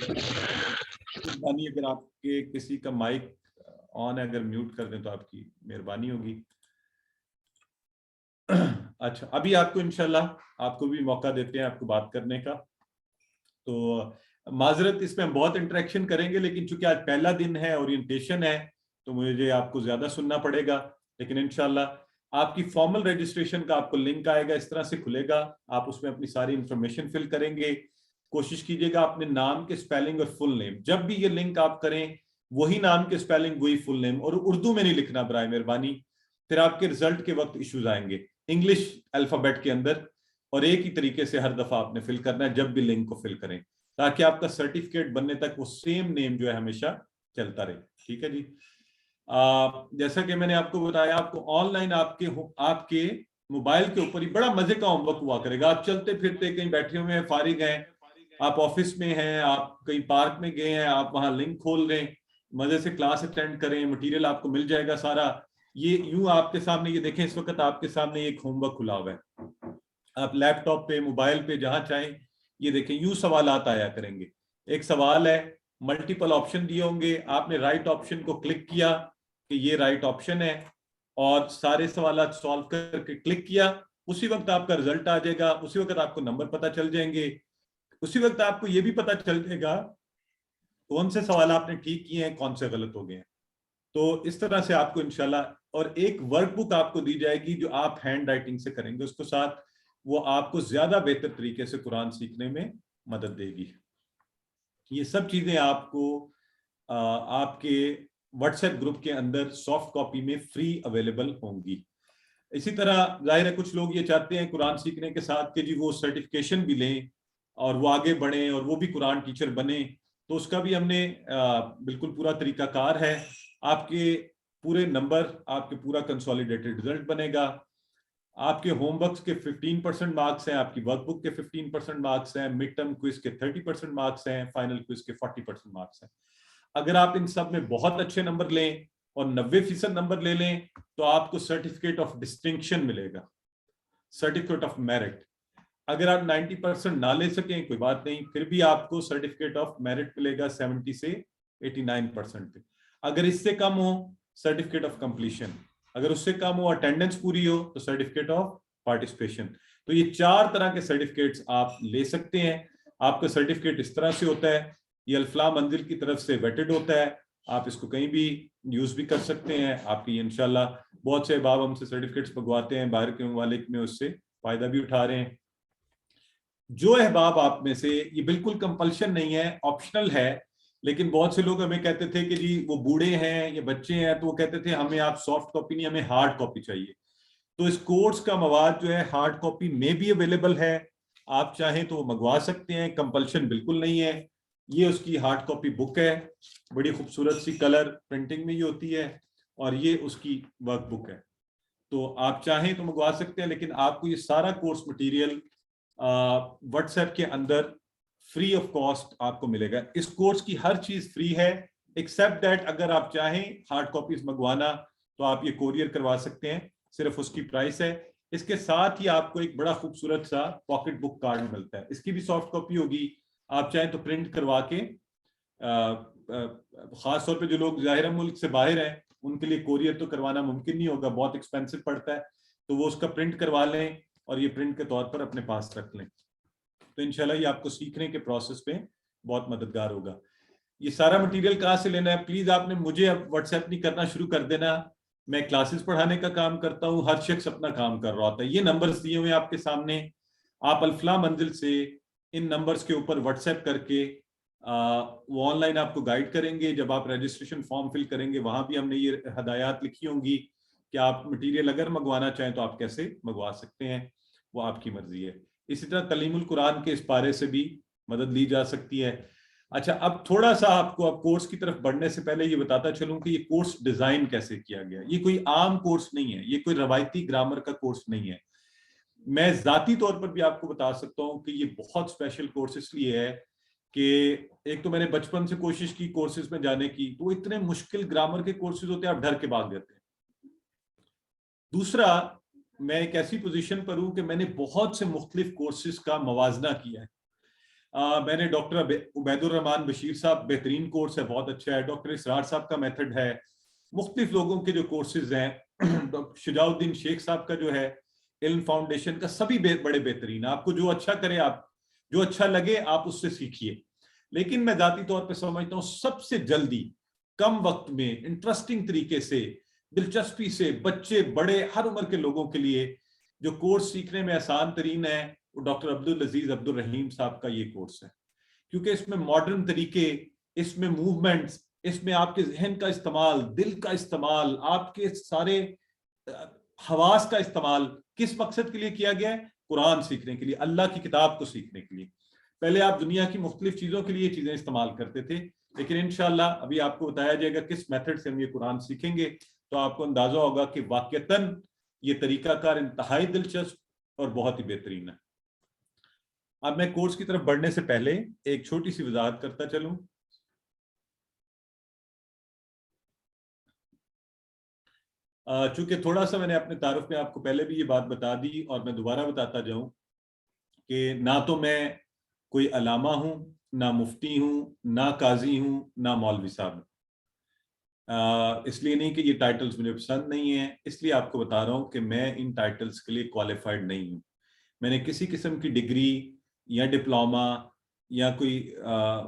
اگر آپ کے کسی کا مائک آن ہے, اگر میوٹ کر دیں تو آپ کی مہربانی ہوگی. اچھا ابھی آپ کو انشاءاللہ آپ کو بھی موقع دیتے ہیں آپ کو بات کرنے کا. تو معذرت اس میں ہم بہت انٹریکشن کریں گے لیکن چونکہ آج پہلا دن ہے اورینٹیشن ہے تو مجھے آپ کو زیادہ سننا پڑے گا. لیکن انشاءاللہ آپ کی فارمل رجسٹریشن کا آپ کو لنک آئے گا, اس طرح سے کھلے گا, آپ اس میں اپنی ساری انفارمیشن فل کریں گے. کوشش کیجیے گا اپنے نام کے سپیلنگ اور فل نیم, جب بھی یہ لنک آپ کریں وہی نام کے سپیلنگ وہی فل نیم, اور اردو میں نہیں لکھنا برائے مہربانی, پھر آپ کے رزلٹ کے وقت ایشوز آئیں گے انگلش الفابیٹ کے اندر, اور ایک ہی طریقے سے ہر دفعہ آپ نے فل کرنا ہے جب بھی لنک کو فل کریں, تاکہ آپ کا سرٹیفکیٹ بننے تک وہ سیم نیم جو ہے ہمیشہ چلتا رہے. ٹھیک ہے جی. جیسا کہ میں نے آپ کو بتایا, آپ کو آن لائن آپ کے موبائل کے اوپر ہی بڑا مزے کا ہوم ورک ہوا کرے گا. آپ چلتے پھرتے کہیں بیٹھے ہوئے ہیں, فارغ ہیں, آپ آفس میں ہیں, آپ کہیں پارک میں گئے ہیں, آپ وہاں لنک کھول رہے ہیں, مزے سے کلاس اٹینڈ کریں, مٹیریل آپ کو مل جائے گا سارا. یہ یوں آپ کے سامنے, یہ دیکھیں اس وقت آپ کے سامنے ایک ہوم ورک کھلا ہوا ہے, آپ لیپ ٹاپ پہ موبائل پہ جہاں چاہیں یہ دیکھیں, یوں سوالات آیا کریں گے. ایک سوال ہے, ملٹیپل آپشن دیے ہوں گے, آپ نے رائٹ آپشن کو کلک کیا کہ یہ رائٹ آپشن ہے, اور سارے سوالات سالو کر کے کلک کیا, اسی وقت آپ کا رزلٹ آ جائے گا, اسی وقت آپ کو نمبر پتہ چل جائیں گے, اسی وقت آپ کو یہ بھی پتہ چل جائے گا کون سے سوال آپ نے ٹھیک کیے ہیں, کون سے غلط ہو گئے ہیں. تو اس طرح سے آپ کو انشاءاللہ, اور ایک ورک بک آپ کو دی جائے گی جو آپ ہینڈ رائٹنگ سے کریں گے اس کے ساتھ, وہ آپ کو زیادہ بہتر طریقے سے قرآن سیکھنے میں مدد دے گی. یہ سب چیزیں آپ کو آپ کے واٹس ایپ گروپ کے اندر سافٹ کاپی میں فری اویلیبل ہوں گی. اسی طرح ظاہر ہے کچھ لوگ یہ چاہتے ہیں قرآن سیکھنے کے ساتھ کہ جی وہ سرٹیفکیشن بھی لیں اور وہ آگے بڑھیں اور وہ بھی قرآن ٹیچر بنیں, تو اس کا بھی ہم نے بالکل پورا طریقہ کار ہے. آپ کے پورے نمبر, آپ کے پورا کنسولیڈیٹڈ رزلٹ بنے گا, آپ کے ہوم ورکس کے 15% مارکس ہیں, آپ کی ورک بک کے 15% مارکس ہیں, مڈ ٹرم کوئز کے 30% مارکس ہیں, فائنل کوئز کے 40% مارکس ہیں. اگر آپ ان سب میں بہت اچھے نمبر لیں اور 90% نمبر لے لیں تو آپ کو سرٹیفکیٹ آف ڈسٹنکشن ملے گا, سرٹیفکیٹ آف میرٹ. اگر آپ 90% نہ لے سکیں کوئی بات نہیں, پھر بھی آپ کو سرٹیفکیٹ آف میرٹ ملے گا 70 سے 89% پہ. اگر اس سے کم ہو سرٹیفکیٹ آف کمپلیشن, اگر اس سے کم ہو اٹینڈنس پوری ہو تو سرٹیفکیٹ آف پارٹیسپیشن. تو یہ 4 طرح کے سرٹیفکیٹس آپ لے سکتے ہیں. آپ کا سرٹیفکیٹ اس طرح سے ہوتا ہے, یہ الفلاح منزل کی طرف سے ویٹڈ ہوتا ہے, آپ اس کو کہیں بھی یوز بھی کر سکتے ہیں. آپ کی انشاءاللہ بہت سے احباب ہم سے سرٹیفکیٹس منگواتے ہیں باہر کے ممالک میں, اس سے فائدہ بھی اٹھا رہے ہیں. جو احباب آپ میں سے, یہ بالکل کمپلشن نہیں ہے, آپشنل ہے, لیکن بہت سے لوگ ہمیں کہتے تھے کہ جی وہ بوڑھے ہیں یا بچے ہیں, تو وہ کہتے تھے ہمیں آپ سافٹ کاپی نہیں, ہمیں ہارڈ کاپی چاہیے. تو اس کورس کا مواد جو ہے ہارڈ کاپی میں بھی اویلیبل ہے, آپ چاہیں تو وہ منگوا سکتے ہیں, کمپلشن بالکل نہیں ہے. یہ اس کی ہارڈ کاپی بک ہے, بڑی خوبصورت سی کلر پرنٹنگ میں یہ ہوتی ہے, اور یہ اس کی ورک بک ہے. تو آپ چاہیں تو منگوا سکتے ہیں, لیکن آپ کو یہ سارا کورس مٹیریل واٹس ایپ کے اندر فری آف کاسٹ آپ کو ملے گا. اس کورس کی ہر چیز فری ہے ایکسیپٹ دیٹ اگر آپ چاہیں ہارڈ کاپیز منگوانا تو آپ یہ کوریئر کروا سکتے ہیں, صرف اس کی پرائس ہے. اس کے ساتھ ہی آپ کو ایک بڑا خوبصورت سا پاکٹ بک کارڈ ملتا ہے, اس کی بھی سافٹ کاپی ہوگی, آپ چاہیں تو پرنٹ کروا کے, خاص طور پہ جو لوگ ظاہر ملک سے باہر ہیں ان کے لیے کوریئر تو کروانا ممکن نہیں ہوگا, بہت ایکسپینسو پڑتا ہے, تو وہ اس کا پرنٹ کروا لیں اور یہ پرنٹ کے طور پر اپنے پاس رکھ لیں. تو انشاءاللہ یہ آپ کو سیکھنے کے پروسیس پہ بہت مددگار ہوگا. یہ سارا مٹیریل کہاں سے لینا ہے, پلیز آپ نے مجھے اب واٹس ایپ نہیں کرنا شروع کر دینا, میں کلاسز پڑھانے کا کام کرتا ہوں, ہر شخص اپنا کام کر رہا ہوتا ہے. یہ نمبرز دیے ہوئے آپ کے سامنے, آپ الفلاح منزل سے ان نمبرز کے اوپر واٹس ایپ کر کے وہ آن لائن آپ کو گائیڈ کریں گے. جب آپ رجسٹریشن فارم فل کریں گے وہاں بھی ہم نے یہ ہدایات لکھی ہوں گی کہ آپ مٹیریل اگر منگوانا چاہیں تو آپ کیسے منگوا سکتے ہیں, وہ آپ کی مرضی ہے. اسی طرح تعلیم القرآن کے اس پارے سے بھی مدد لی جا سکتی ہے. اچھا, اب تھوڑا سا آپ کو اب کورس کی طرف بڑھنے سے پہلے یہ بتاتا چلوں کہ یہ کورس ڈیزائن کیسے کیا گیا. یہ کوئی عام کورس نہیں ہے, یہ کوئی روایتی گرامر کا کورس نہیں ہے. میں ذاتی طور پر بھی آپ کو بتا سکتا ہوں کہ یہ بہت اسپیشل کورس اس لیے ہے کہ ایک تو میں نے بچپن سے کوشش کی کورسز میں جانے کی, تو اتنے مشکل گرامر کے کورسز ہوتے ہیں آپ ڈر کے بھاگ جاتے ہیں. دوسرا, میں ایک ایسی پوزیشن پر ہوں کہ میں نے بہت سے مختلف کورسز کا موازنہ کیا ہے. میں نے ڈاکٹر عبید الرحمان بشیر صاحب, بہترین کورس ہے, بہت اچھا ہے. ڈاکٹر اسرار صاحب کا میتھڈ ہے. مختلف لوگوں کے جو کورسز ہیں, شجاع الدین شیخ صاحب کا جو ہے علم فاؤنڈیشن کا سبھی بڑے بہترین، آپ کو جو اچھا کرے، آپ جو اچھا لگے آپ اس سے سیکھیے. لیکن میں ذاتی طور پہ سمجھتا ہوں سب سے جلدی کم وقت میں انٹرسٹنگ طریقے سے دلچسپی سے بچے بڑے ہر عمر کے لوگوں کے لیے جو کورس سیکھنے میں آسان ترین ہے وہ ڈاکٹر عبدالعزیز عبدالرحیم صاحب کا یہ کورس ہے. کیونکہ اس میں ماڈرن طریقے، اس میں موومنٹس، اس میں آپ کے ذہن کا استعمال، دل کا استعمال، آپ کے سارے حواس کا استعمال کس مقصد کے لیے کیا گیا ہے؟ قرآن سیکھنے کے لیے، اللہ کی کتاب کو سیکھنے کے لیے. پہلے آپ دنیا کی مختلف چیزوں کے لیے یہ چیزیں استعمال کرتے تھے، لیکن انشاءاللہ ابھی آپ کو بتایا جائے گا کس میتھڈ سے ہم یہ قرآن سیکھیں گے، تو آپ کو اندازہ ہوگا کہ واقعتاً یہ طریقہ کار انتہائی دلچسپ اور بہت ہی بہترین ہے. اب میں کورس کی طرف بڑھنے سے پہلے ایک چھوٹی سی وضاحت کرتا چلوں. چونکہ تھوڑا سا میں نے اپنے تعارف میں آپ کو پہلے بھی یہ بات بتا دی اور میں دوبارہ بتاتا جاؤں کہ نہ تو میں کوئی علامہ ہوں، نہ مفتی ہوں، نہ قاضی ہوں، نہ مولوی صاحب ہوں. اس لیے نہیں کہ یہ ٹائٹلز مجھے پسند نہیں ہیں، اس لیے آپ کو بتا رہا ہوں کہ میں ان ٹائٹلز کے لیے کوالیفائڈ نہیں ہوں. میں نے کسی قسم کی ڈگری یا ڈپلوما یا کوئی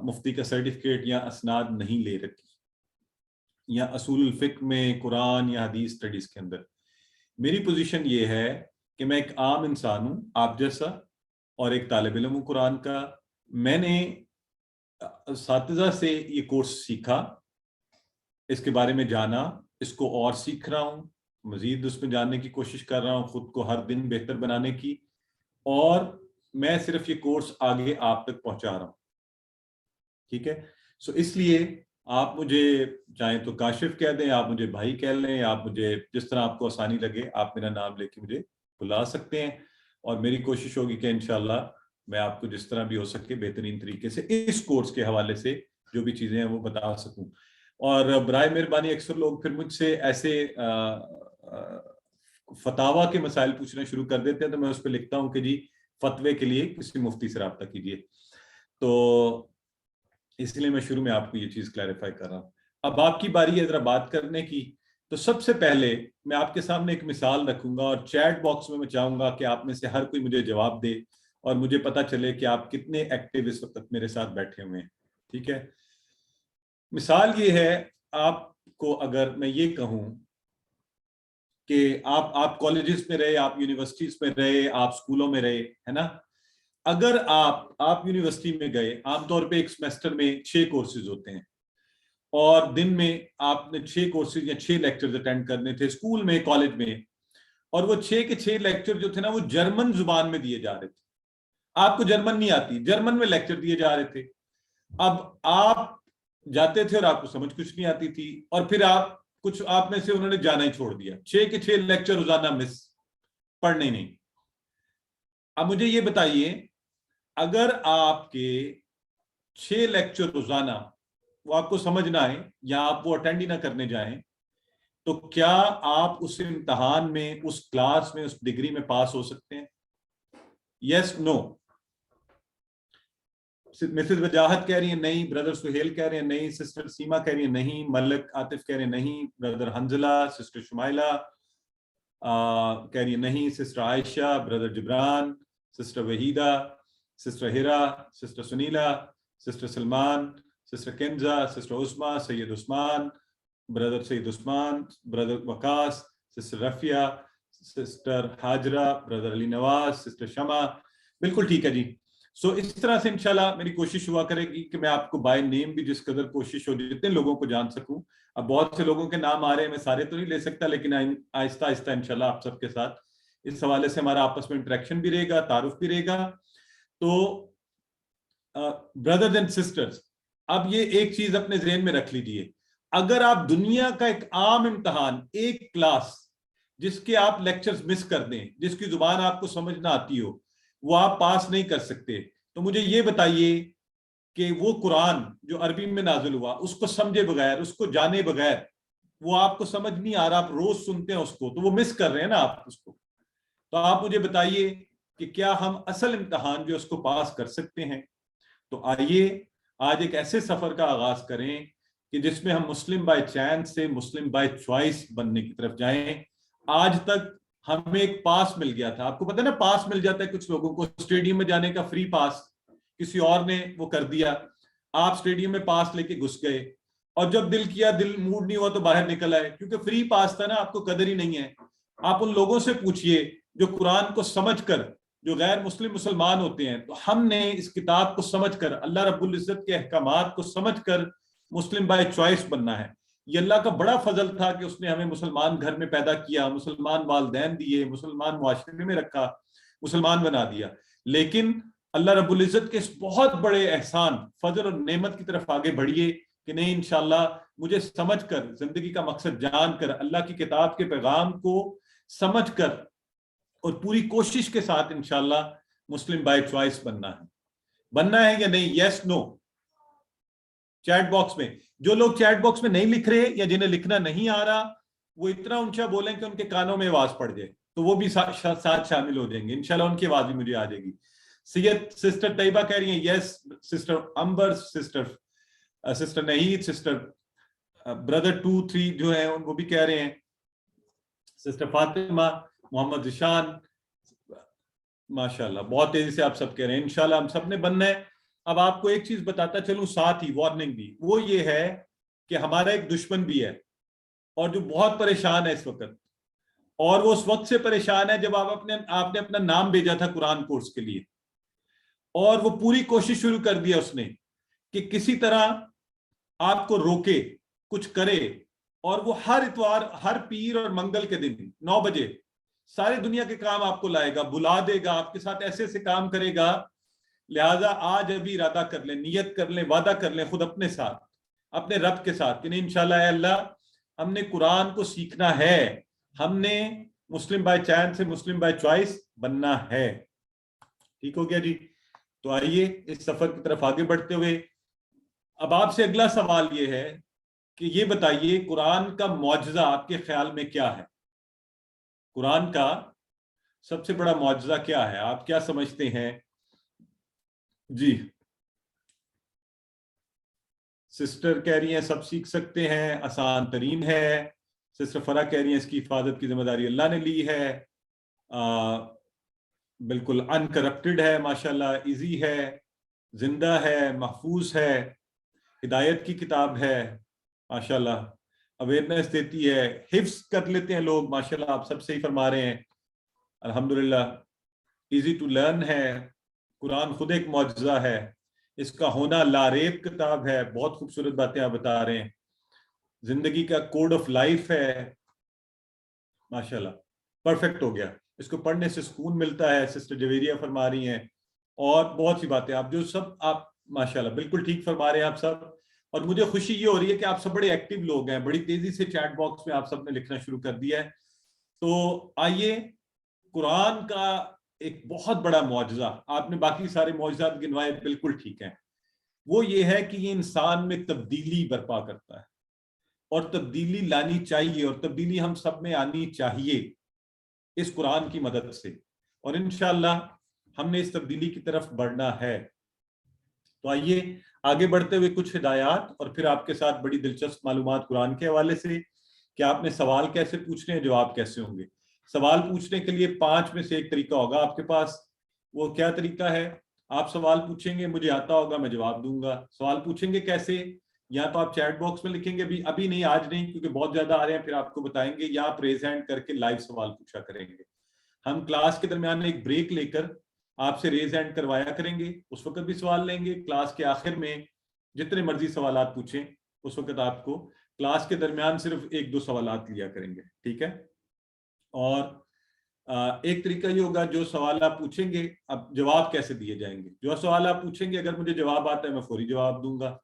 مفتی کا سرٹیفکیٹ یا اسناد نہیں لے رکھی، یا اصول الفقہ میں قرآن یا حدیث اسٹڈیز کے اندر. میری پوزیشن یہ ہے کہ میں ایک عام انسان ہوں آپ جیسا، اور ایک طالب علم ہوں قرآن کا. میں نے اساتذہ سے یہ کورس سیکھا، اس کے بارے میں جانا، اس کو اور سیکھ رہا ہوں، مزید اس میں جاننے کی کوشش کر رہا ہوں، خود کو ہر دن بہتر بنانے کی، اور میں صرف یہ کورس آگے آپ تک پہنچا رہا ہوں. ٹھیک ہے؟ سو اس لیے آپ مجھے چاہیں تو کاشف کہہ دیں، آپ مجھے بھائی کہہ لیں، آپ مجھے جس طرح آپ کو آسانی لگے آپ میرا نام لے کے مجھے بلا سکتے ہیں، اور میری کوشش ہوگی کہ انشاءاللہ میں آپ کو جس طرح بھی ہو سکے بہترین طریقے سے اس کورس کے حوالے سے جو بھی چیزیں ہیں وہ بتا سکوں. اور برائے مہربانی اکثر لوگ پھر مجھ سے ایسے فتاوی کے مسائل پوچھنا شروع کر دیتے ہیں، تو میں اس پہ لکھتا ہوں کہ جی فتوے کے لیے کسی مفتی سے رابطہ کیجیے. تو اس لیے میں شروع میں آپ کو یہ چیز کلیریفائی کر رہا ہوں. اب آپ کی باری ہے ذرا بات کرنے کی. تو سب سے پہلے میں آپ کے سامنے ایک مثال رکھوں گا، اور چیٹ باکس میں چاہوں گا کہ آپ میں سے ہر کوئی مجھے جواب دے اور مجھے پتا چلے کہ آپ کتنے ایکٹیو اس وقت میرے ساتھ بیٹھے ہوئے ہیں. ٹھیک ہے؟ مثال یہ ہے، آپ کو اگر میں یہ کہوں کہ آپ کالجز میں رہے، آپ یونیورسٹیز میں رہے، آپ اسکولوں میں رہے، ہے نا، اگر آپ یونیورسٹی میں گئے، عام طور پہ ایک سیمسٹر میں 6 کورسز ہوتے ہیں، اور دن میں آپ نے 6 کورسز یا 6 لیکچرز اٹینڈ کرنے تھے اسکول میں، کالج میں، اور وہ 6 کے 6 لیکچر جو تھے نا وہ جرمن زبان میں دیے جا رہے تھے. آپ کو جرمن نہیں آتی، جرمن میں لیکچر دیے جا رہے تھے. اب آپ جاتے تھے اور آپ کو سمجھ کچھ نہیں آتی تھی، اور پھر آپ میں سے انہوں نے جانا ہی چھوڑ دیا. 6 کے 6 لیکچر روزانہ مس، پڑھنے نہیں. اب مجھے یہ بتائیے، اگر آپ کے 6 لیکچر روزانہ وہ آپ کو سمجھ نہ آئے یا آپ وہ اٹینڈ ہی نہ کرنے جائیں، تو کیا آپ اس امتحان میں، اس کلاس میں، اس ڈگری میں پاس ہو سکتے ہیں؟ یس، نو؟ مسز وجاہت کہہ رہی ہیں نہیں، بردر سہیل کہہ رہے ہیں نہیں، سسٹر سیما کہہ رہی ہیں نہیں، ملک عاطف کہہ رہے ہیں نہیں، بردر حنزلہ، سسٹر شمائلہ کہہ رہی ہیں نہیں، sister Ayesha, brother Jibran, sister Waheeda, sister Hira, sister Sunila, sister Salman, sister Kinza, sister Usma, Syed Usman, brother Syed Usman, brother Waqas, sister Rafia, sister Hajra, brother Ali Nawaz, sister Shama. بالکل ٹھیک ہے جی. سو اس طرح سے انشاءاللہ میری کوشش ہوا کرے گی کہ میں آپ کو بائی نیم بھی جس قدر کوشش ہو جتنے لوگوں کو جان سکوں. اب بہت سے لوگوں کے نام آ رہے ہیں، میں سارے تو نہیں لے سکتا، لیکن آہستہ آہستہ انشاءاللہ آپ سب کے ساتھ اس حوالے سے ہمارا آپس میں انٹریکشن بھی رہے گا، تعارف بھی رہے گا. تو بردرز اینڈ سسٹرز، اب یہ ایک چیز اپنے ذہن میں رکھ لیجئے، اگر آپ دنیا کا ایک عام امتحان، ایک کلاس جس کے آپ لیکچرز مس کر دیں، جس کی زبان آپ کو سمجھ نہ آتی ہو، وہ آپ پاس نہیں کر سکتے، تو مجھے یہ بتائیے کہ وہ قرآن جو عربی میں نازل ہوا، اس کو سمجھے بغیر، اس کو جانے بغیر، وہ آپ کو سمجھ نہیں آ رہا، آپ روز سنتے ہیں اس کو، تو وہ مس کر رہے ہیں نا آپ اس کو. تو آپ مجھے بتائیے کہ کیا ہم اصل امتحان جو اس کو پاس کر سکتے ہیں؟ تو آئیے آج ایک ایسے سفر کا آغاز کریں کہ جس میں ہم مسلم بائی چانس سے مسلم بائی چوائس بننے کی طرف جائیں. آج تک ہمیں ایک پاس مل گیا تھا. آپ کو پتہ ہے نا پاس مل جاتا ہے کچھ لوگوں کو, اسٹیڈیم میں جانے کا فری پاس کسی اور نے وہ کر دیا, آپ اسٹیڈیم میں پاس لے کے گھس گئے, اور جب دل کیا, دل موڈ نہیں ہوا تو باہر نکل آئے, کیونکہ فری پاس تھا نا, آپ کو قدر ہی نہیں ہے. آپ ان لوگوں سے پوچھئے جو قرآن کو سمجھ کر, جو غیر مسلم مسلمان ہوتے ہیں, تو ہم نے اس کتاب کو سمجھ کر, اللہ رب العزت کے احکامات کو سمجھ کر مسلم بائی چوائس بننا ہے. یہ اللہ کا بڑا فضل تھا کہ اس نے ہمیں مسلمان گھر میں پیدا کیا, مسلمان والدین دیے, مسلمان معاشرے میں رکھا, مسلمان بنا دیا. لیکن اللہ رب العزت کے اس بہت بڑے احسان, فضل اور نعمت کی طرف آگے بڑھیے کہ نہیں انشاءاللہ مجھے سمجھ کر, زندگی کا مقصد جان کر, اللہ کی کتاب کے پیغام کو سمجھ کر اور پوری کوشش کے ساتھ انشاءاللہ مسلم بائی چوائس بننا ہے یا نہیں؟ یس نو چیٹ باکس میں. جو لوگ چیٹ باکس میں نہیں لکھ رہے یا جنہیں لکھنا نہیں آ رہا, وہ اتنا اونچا بولیں کہ ان کے کانوں میں آواز پڑ جائے, تو وہ بھی ساتھ شامل ہو جائیں گے انشاءاللہ, ان کی آواز بھی مجھے آ جائے گی. سسٹر طیبہ کہہ رہی ہیں یس, سسٹر امبر, سسٹر نہید, سسٹر بردر 2-3 جو ہیں وہ بھی کہہ رہے ہیں, سسٹر فاطمہ, محمد ذیشان, ماشاءاللہ بہت تیزی سے آپ سب کہہ رہے ہیں. انشاءاللہ ہم سب نے بننا ہے. اب آپ کو ایک چیز بتاتا چلوں ساتھ ہی, وارننگ بھی, وہ یہ ہے کہ ہمارا ایک دشمن بھی ہے, اور جو بہت پریشان ہے اس وقت, اور وہ اس وقت سے پریشان ہے جب آپ نے اپنا نام بھیجا تھا قرآن کورس کے لیے, اور وہ پوری کوشش شروع کر دیا اس نے کہ کسی طرح آپ کو روکے, کچھ کرے, اور وہ ہر اتوار, ہر پیر اور منگل کے دن 9 بجے ساری دنیا کے کام آپ کو لائے گا, بلا دے گا, آپ کے ساتھ ایسے ایسے کام کرے گا. لہٰذا آج ابھی ارادہ کر لیں, نیت کر لیں, وعدہ کر لیں خود اپنے ساتھ, اپنے رب کے ساتھ کہ نہیں انشاءاللہ اے اللہ ہم نے قرآن کو سیکھنا ہے, ہم نے مسلم بائی چانس سے مسلم بائی چوائس بننا ہے. ٹھیک ہو گیا جی؟ تو آئیے اس سفر کی طرف آگے بڑھتے ہوئے اب آپ سے اگلا سوال یہ ہے کہ یہ بتائیے قرآن کا معجزہ آپ کے خیال میں کیا ہے؟ قرآن کا سب سے بڑا معجزہ کیا ہے؟ آپ کیا سمجھتے ہیں؟ جی سسٹر کہہ رہی ہیں سب سیکھ سکتے ہیں, آسان ترین ہے. سسٹر فرا کہہ رہی ہیں اس کی حفاظت کی ذمہ داری اللہ نے لی ہے, بالکل انکرپٹڈ ہے, ماشاءاللہ ایزی ہے, زندہ ہے, محفوظ ہے, ہدایت کی کتاب ہے, ماشاءاللہ اویئرنیس دیتی ہے, حفظ کر لیتے ہیں لوگ, ماشاءاللہ آپ سب صحیح فرما رہے ہیں, الحمدللہ ایزی ٹو لرن ہے. قرآن خود ایک معجزہ ہے, اس کا ہونا لاریب کتاب ہے, بہت خوبصورت باتیں آپ بتا رہے ہیں, زندگی کا کوڈ آف لائف ہے, ماشاءاللہ پرفیکٹ ہو گیا, اس کو پڑھنے سے سکون ملتا ہے, سسٹر جویریہ فرما رہی ہیں, اور بہت سی باتیں آپ جو سب آپ ماشاءاللہ بالکل ٹھیک فرما رہے ہیں آپ سب. اور مجھے خوشی یہ ہو رہی ہے کہ آپ سب بڑے ایکٹیو لوگ ہیں, بڑی تیزی سے چیٹ باکس میں آپ سب نے لکھنا شروع کر دیا ہے. تو آئیے قرآن کا ایک بہت بڑا معجزہ, آپ نے باقی سارے معجزات گنوائے بالکل ٹھیک ہیں, وہ یہ ہے کہ یہ انسان میں تبدیلی برپا کرتا ہے, اور تبدیلی لانی چاہیے, اور تبدیلی ہم سب میں آنی چاہیے اس قرآن کی مدد سے, اور انشاءاللہ ہم نے اس تبدیلی کی طرف بڑھنا ہے. تو آئیے آگے بڑھتے ہوئے کچھ ہدایات اور پھر آپ کے ساتھ بڑی دلچسپ معلومات قرآن کے حوالے سے کہ آپ نے سوال کیسے پوچھنے ہیں, جواب کیسے ہوں گے. سوال پوچھنے کے لیے 5 میں سے ایک طریقہ ہوگا آپ کے پاس. وہ کیا طریقہ ہے؟ آپ سوال پوچھیں گے, مجھے آتا ہوگا, میں جواب دوں گا. سوال پوچھیں گے کیسے؟ یا تو آپ چیٹ باکس میں لکھیں گے, ابھی نہیں, آج نہیں, کیونکہ بہت زیادہ آ رہے ہیں, پھر آپ کو بتائیں گے, یا آپ ریز ہینڈ کر کے لائیو سوال پوچھا کریں گے. ہم کلاس کے درمیان ایک بریک لے کر آپ سے ریز ہینڈ کروایا کریں گے, اس وقت بھی سوال لیں گے. کلاس کے آخر میں جتنے مرضی سوالات پوچھیں, اس وقت آپ کو کلاس کے درمیان صرف 1-2 سوالات لیا کریں گے, ٹھیک ہے؟ اور ایک طریقہ یہ ہوگا, جو سوال آپ پوچھیں گے, اب جواب کیسے دیے جائیں گے؟ جو سوال آپ پوچھیں گے اگر مجھے جواب آتا ہے میں فوری جواب دوں گا.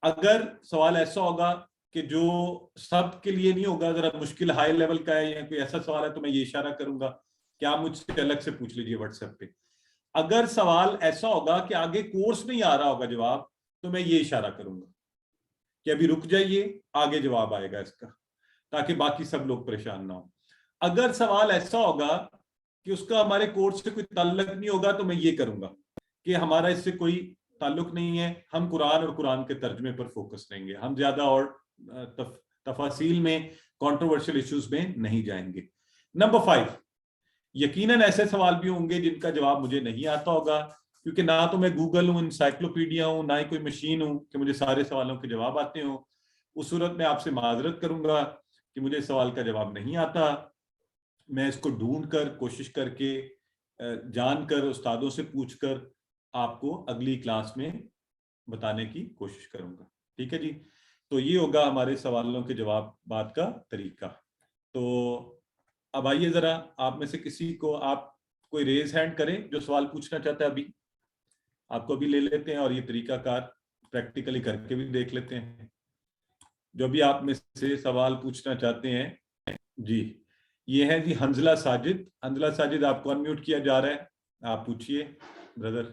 اگر سوال ایسا ہوگا کہ جو سب کے لیے نہیں ہوگا, ذرا مشکل ہائی لیول کا ہے, یا کوئی ایسا سوال ہے, تو میں یہ اشارہ کروں گا کہ آپ مجھ سے الگ سے پوچھ لیجیے واٹس ایپ پہ. اگر سوال ایسا ہوگا کہ آگے کورس نہیں آ رہا ہوگا جواب, تو میں یہ اشارہ کروں گا کہ ابھی رک جائیے, آگے جواب آئے گا اس کا, تاکہ باقی سب لوگ پریشان نہ ہوں. اگر سوال ایسا ہوگا کہ اس کا ہمارے کورس سے کوئی تعلق نہیں ہوگا, تو میں یہ کروں گا کہ ہمارا اس سے کوئی تعلق نہیں ہے, ہم قرآن اور قرآن کے ترجمے پر فوکس رہیں گے, ہم زیادہ اور تفاصیل میں, کنٹروورشل ایشوز میں نہیں جائیں گے. نمبر 5, یقیناً ایسے سوال بھی ہوں گے جن کا جواب مجھے نہیں آتا ہوگا، کیونکہ نہ تو میں گوگل ہوں، انسائکلوپیڈیا ہوں، نہ ہی کوئی مشین ہوں کہ مجھے سارے سوالوں کے جواب آتے ہوں. اس صورت میں آپ سے معذرت کروں گا کہ مجھے سوال کا جواب نہیں آتا. میں اس کو ڈھونڈ کر، کوشش کر کے، جان کر، استادوں سے پوچھ کر آپ کو اگلی کلاس میں بتانے کی کوشش کروں گا. ٹھیک ہے جی؟ تو یہ ہوگا ہمارے سوالوں کے جواب بات کا طریقہ. تو اب آئیے ذرا آپ میں سے کسی کو، آپ کوئی ریز ہینڈ کریں جو سوال پوچھنا چاہتا ہے. ابھی آپ کو بھی لے لیتے ہیں اور یہ طریقہ کار پریکٹیکلی کر کے بھی دیکھ لیتے ہیں. جو بھی آپ میں سے سوال پوچھنا چاہتے ہیں. جی یہ ہے جی حنزلہ ساجد. حنزلہ ساجد آپ کو انمیوٹ کیا جا رہا ہے, آپ پوچھئے بردر.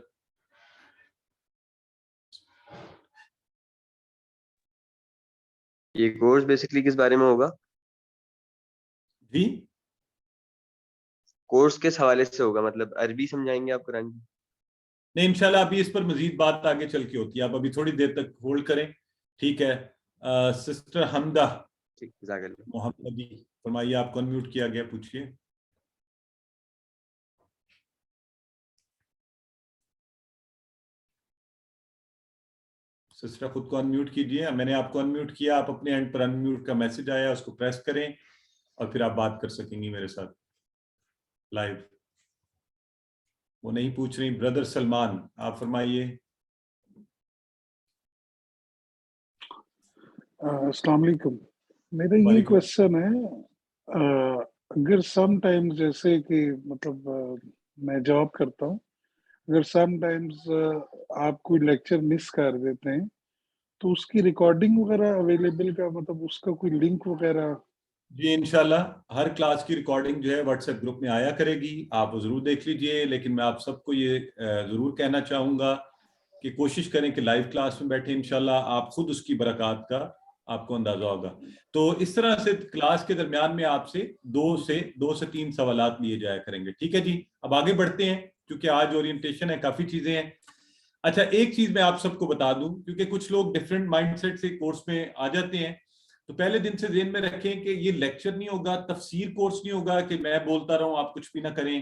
یہ کورس بیسکلی کس بارے میں ہوگا؟ جی کورس کس حوالے سے ہوگا, مطلب عربی سمجھائیں گے آپ قرآن کی؟ نہیں انشاءاللہ ابھی اس پر مزید بات آگے چل کے ہوتی ہے, آپ ابھی تھوڑی دیر تک ہولڈ کریں. ٹھیک ہے سسٹر حمدہ محمدی فرمائیے, آپ کو انمیوٹ کیا گیا, پوچھئے. سسٹر خود کو انمیوٹ کیجئے, میں نے آپ کو انمیوٹ کیا, آپ اپنے اینڈ پر انمیوٹ کا میسج آیا اس کو پریس کریں اور پھر آپ بات کر سکیں گی میرے ساتھ لائیو. وہ نہیں پوچھ رہی. بردر سلمان آپ فرمائیے. السلام علیکم. میرا یہ کوشچن ہے, اگر سم ٹائمز جیسے کہ مطلب میں جاب کرتا ہوں, اگر سم ٹائمز آپ کوئی لیکچر مس کر دیتے ہیں تو اس کی ریکارڈنگ وغیرہ اویلیبل کا, مطلب اس کا کوئی لنک وغیرہ؟ جی انشاءاللہ ہر کلاس کی ریکارڈنگ جو ہے واٹس ایپ گروپ میں آیا کرے گی, آپ وہ ضرور دیکھ لیجئے. لیکن میں آپ سب کو یہ ضرور کہنا چاہوں گا کہ کوشش کریں کہ لائیو کلاس میں بیٹھیں, انشاءاللہ آپ خود اس کی برکات کا آپ کو اندازہ ہوگا. تو اس طرح سے کلاس کے درمیان میں آپ سے دو سے تین سوالات لیے جایا کریں گے. ٹھیک ہے جی, اب آگے بڑھتے ہیں کیونکہ آج اورینٹیشن ہے, کافی چیزیں ہیں. اچھا ایک چیز میں آپ سب کو بتا دوں, کیونکہ کچھ لوگ ڈیفرنٹ مائنڈ سیٹ سے کورس میں آ جاتے ہیں, تو پہلے دن سے ذہن میں رکھیں کہ یہ لیکچر نہیں ہوگا, تفسیر کورس نہیں ہوگا کہ میں بولتا رہوں آپ کچھ بھی نہ کریں,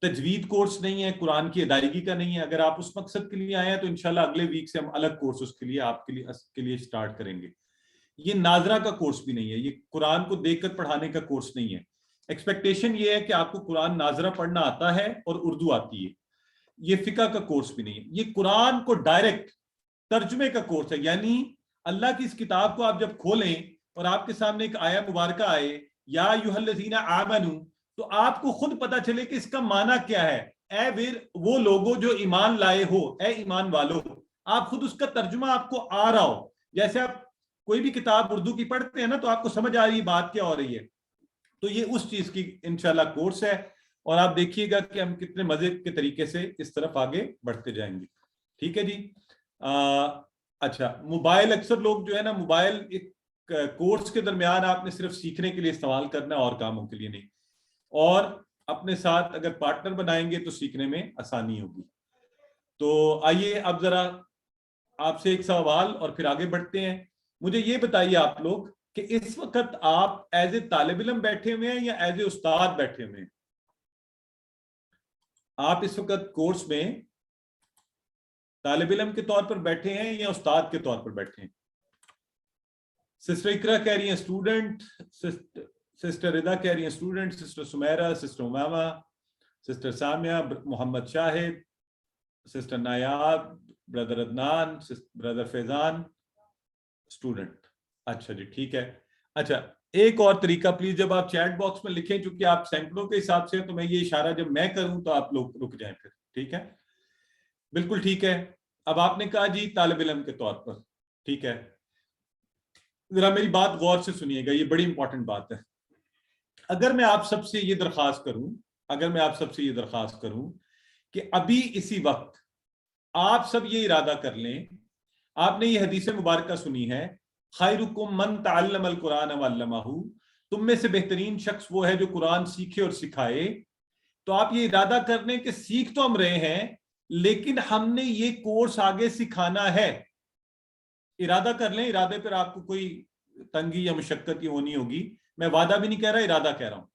تجوید کورس نہیں ہے, قرآن کی ادائیگی کا نہیں ہے. اگر آپ اس مقصد کے لیے آئے ہیں تو انشاءاللہ اگلے ویک سے ہم الگ کورس اس کے لیے آپ کے لیے سٹارٹ کریں گے. یہ ناظرہ کا کورس بھی نہیں ہے, یہ قرآن کو دیکھ کر پڑھانے کا کورس نہیں ہے. ایکسپیکٹیشن یہ ہے کہ آپ کو قرآن ناظرہ پڑھنا آتا ہے اور اردو آتی ہے. یہ فقہ کا کورس بھی نہیں ہے, یہ قرآن کو ڈائریکٹ ترجمے کا کورس ہے. یعنی اللہ کی اس کتاب کو آپ جب کھولیں اور آپ کے سامنے ایک آیہ مبارکہ آئے, یا ایھا الذین آمنوا, تو آپ کو خود پتا چلے کہ اس کا معنی کیا ہے. اے وہ لوگوں جو ایمان لائے ہو, اے ایمان والو, آپ خود اس کا ترجمہ آپ کو آ رہا ہو. جیسے آپ کوئی بھی کتاب اردو کی پڑھتے ہیں نا, تو آپ کو سمجھ آ رہی ہے بات کیا ہو رہی ہے. تو یہ اس چیز کی انشاءاللہ کورس ہے, اور آپ دیکھیے گا کہ ہم کتنے مزے کے طریقے سے اس طرف آگے بڑھتے جائیں گے. ٹھیک ہے جی. اچھا موبائل, اکثر لوگ جو ہے نا موبائل ایک کورس کے درمیان آپ نے صرف سیکھنے کے لیے استعمال کرنا ہے اور کاموں کے لیے نہیں, اور اپنے ساتھ اگر پارٹنر بنائیں گے تو سیکھنے میں آسانی ہوگی. تو آئیے اب ذرا آپ سے ایک سوال اور پھر آگے بڑھتے ہیں. مجھے یہ بتائیے آپ لوگ کہ اس وقت آپ ایز اے طالب علم بیٹھے ہوئے ہیں یا ایز اے استاد بیٹھے ہوئے ہیں؟ آپ اس وقت کورس میں طالب علم کے طور پر بیٹھے ہیں یا استاد کے طور پر بیٹھے ہیں؟ سسٹر اقرا کہہ رہی ہیں اسٹوڈنٹ, سسٹر رضا کہہ رہی ہیں اسٹوڈنٹ, سسٹر سمیرہ, سسٹر امامہ, سسٹر سامیہ, محمد شاہد, سسٹر نایاب, بردر عدنان, بردر فیضان, اسٹوڈنٹ. اچھا جی ٹھیک ہے. اچھا ایک اور طریقہ پلیز, جب آپ چیٹ باکس میں لکھیں, چونکہ آپ سینکڑوں کے حساب سے تو میں یہ اشارہ جب میں کروں تو آپ لوگ رک جائیں پھر. ٹھیک ہے بالکل ٹھیک ہے. اب آپ نے کہا جی طالب علم کے طور پر, ٹھیک ہے. ذرا میری بات غور سے سنیے گا, یہ بڑی امپورٹنٹ بات ہے. اگر میں آپ سب سے یہ درخواست کروں کہ ابھی اسی وقت آپ سب یہ ارادہ کر لیں, آپ نے یہ حدیث مبارکہ سنی ہے, خیرکم من تعلم القرآن وعلمہ, تم میں سے بہترین شخص وہ ہے جو قرآن سیکھے اور سکھائے. تو آپ یہ ارادہ کر لیں کہ سیکھ تو ہم رہے ہیں لیکن ہم نے یہ کورس آگے سکھانا ہے. ارادہ کر لیں, ارادے پر آپ کو کوئی تنگی یا مشقت ہونی ہوگی, میں وعدہ بھی نہیں کہہ رہا, ارادہ کہہ رہا ہوں.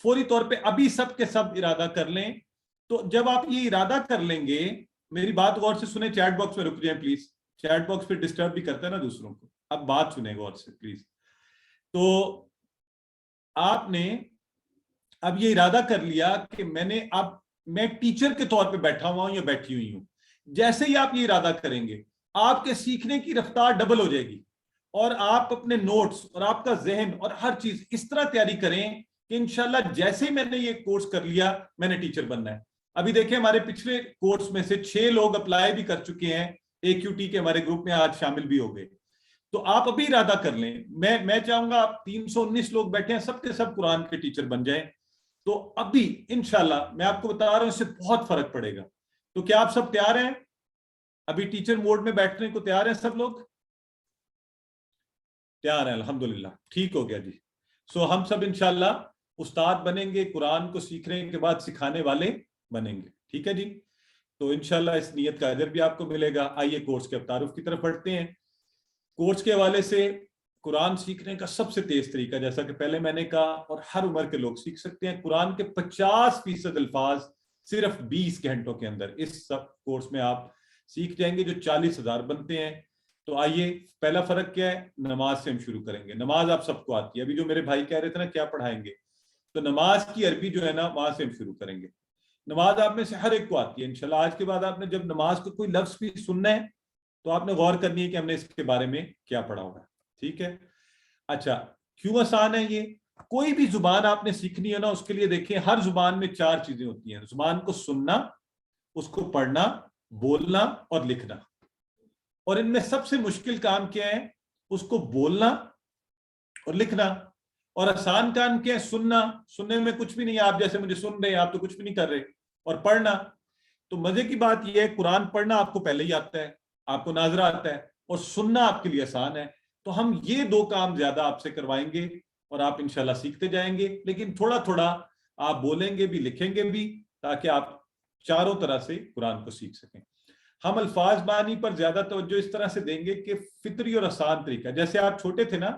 فوری طور پہ ابھی سب کے سب ارادہ کر لیں. تو جب آپ یہ ارادہ کر لیں گے, میری بات غور سے سنیں, چیٹ باکس میں رک جائیں پلیز, چیٹ باکس پہ ڈسٹرب بھی کرتا ہے نا دوسروں کو, اب بات سنیں غور سے پلیز. تو آپ نے اب یہ ارادہ کر لیا کہ میں ٹیچر کے طور پہ بیٹھا ہوا ہوں یا بیٹھی ہوئی ہوں. جیسے ہی آپ یہ ارادہ کریں گے, آپ کے سیکھنے کی رفتار ڈبل ہو جائے گی, اور آپ اپنے نوٹس اور آپ کا ذہن اور ہر چیز اس طرح تیاری کریں کہ انشاءاللہ جیسے ہی میں نے یہ کورس کر لیا میں نے ٹیچر بننا ہے. ابھی دیکھیں ہمارے پچھلے کورس میں سے 6 لوگ اپلائی بھی کر چکے ہیں, AQT کے ہمارے گروپ میں آج شامل بھی ہو گئے. تو آپ ابھی ارادہ کر لیں. میں چاہوں گا آپ 319 لوگ بیٹھے ہیں, سب کے سب قرآن کے ٹیچر بن جائیں. تو ابھی انشاءاللہ میں آپ کو بتا رہا ہوں اس سے بہت فرق پڑے گا. تو کیا آپ سب تیار ہیں؟ ابھی ٹیچر موڈ میں بیٹھنے کو تیار ہیں سب لوگ؟ تیار ہیں, الحمدللہ, ٹھیک ہو گیا جی. سو ہم سب انشاءاللہ استاد بنیں گے, قرآن کو سیکھنے کے بعد سکھانے والے بنیں گے, ٹھیک ہے جی. تو انشاءاللہ اس نیت کا اجر بھی آپ کو ملے گا. آئیے کورس کے اب تعارف کی طرف بڑھتے ہیں. کورس کے حوالے سے قرآن سیکھنے کا سب سے تیز طریقہ, جیسا کہ پہلے میں نے کہا, اور ہر عمر کے لوگ سیکھ سکتے ہیں, قرآن کے 50% الفاظ صرف 20 گھنٹوں کے اندر اس سب کورس میں آپ سیکھ جائیں گے, جو 40,000 بنتے ہیں. تو آئیے, پہلا فرق کیا ہے, نماز سے ہم شروع کریں گے. نماز آپ سب کو آتی ہے. ابھی جو میرے بھائی کہہ رہے تھے نا کیا پڑھائیں گے, تو نماز کی عربی جو ہے نا وہاں سے ہم شروع کریں گے. نماز آپ میں سے ہر ایک کو آتی ہے انشاءاللہ. آج کے بعد آپ نے جب نماز کو کوئی لفظ بھی سننا ہے تو آپ نے غور کرنی ہے کہ ہم نے اس کے بارے میں کیا پڑھا ہوگا, ٹھیک ہے. اچھا, کیوں آسان ہے یہ؟ کوئی بھی زبان آپ نے سیکھنی ہے نا, اس کے لیے دیکھیں ہر زبان میں 4 چیزیں ہوتی ہیں. زبان کو سننا, اس کو پڑھنا, بولنا اور لکھنا. اور ان میں سب سے مشکل کام کیا ہے؟ اس کو بولنا اور لکھنا. اور آسان کام کیا ہے؟ سننا. سننے میں کچھ بھی نہیں ہے, آپ جیسے مجھے سن رہے ہیں, آپ تو کچھ بھی نہیں کر رہے. اور پڑھنا, تو مزے کی بات یہ ہے قرآن پڑھنا آپ کو پہلے ہی آتا ہے, آپ کو ناظرہ آتا ہے, اور سننا آپ کے لیے آسان ہے. تو ہم یہ 2 کام زیادہ آپ سے کروائیں گے اور آپ انشاءاللہ سیکھتے جائیں گے. لیکن تھوڑا تھوڑا آپ بولیں گے بھی, لکھیں گے بھی, تاکہ آپ چاروں طرح سے قرآن کو سیکھ سکیں. ہم الفاظ بانی پر زیادہ توجہ اس طرح سے دیں گے کہ فطری اور آسان طریقہ. جیسے آپ چھوٹے تھے نا,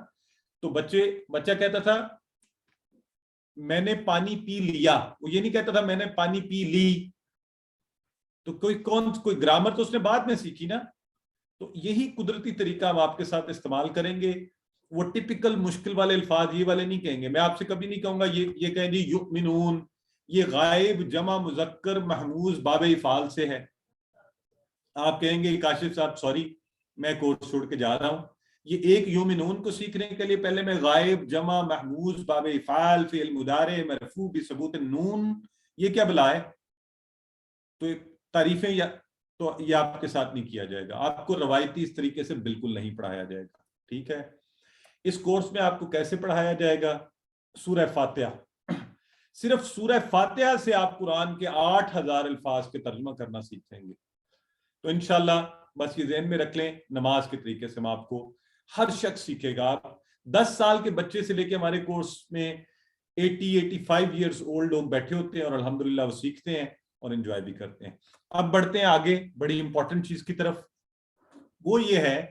تو بچہ کہتا تھا میں نے پانی پی لیا, وہ یہ نہیں کہتا تھا میں نے پانی پی لی. تو کوئی گرامر تو اس نے بعد میں سیکھی نا. تو یہی قدرتی طریقہ ہم آپ کے ساتھ استعمال کریں گے. وہ ٹپیکل مشکل والے الفاظ یہ والے نہیں کہیں گے. میں آپ سے کبھی نہیں کہوں گا یہ کہیں جی یؤمنون, یہ غائب جمع مذکر محموز باب افعال سے ہے. آپ کہیں گے کاشف صاحب سوری میں کورس چھوڑ کے جا رہا ہوں, یہ ایک یومنون کو سیکھنے کے لیے پہلے میں غائب جمع محموز باب افعال فعل مضارع مرفوع بثبوت النون, یہ کیا بلا ہے؟ تو تعریفیں تو یہ آپ کے ساتھ نہیں کیا جائے گا. آپ کو روایتی اس طریقے سے بالکل نہیں پڑھایا جائے گا, ٹھیک ہے. اس کورس میں آپ کو کیسے پڑھایا جائے گا؟ سورہ فاتحہ, صرف سورہ فاتحہ سے آپ قرآن کے 8,000 الفاظ کے ترجمہ کرنا سیکھ جائیں گے. تو انشاءاللہ بس یہ ذہن میں رکھ لیں, نماز کے طریقے سے ہم آپ کو ہر شخص سیکھے گا. 10 سال کے بچے سے لے کے ہمارے کورس میں 80-85 ایئرز اولڈ لوگ بیٹھے ہوتے ہیں, اور الحمدللہ وہ سیکھتے ہیں اور انجوائے بھی کرتے ہیں. اب بڑھتے ہیں آگے بڑی امپورٹنٹ چیز کی طرف. وہ یہ ہے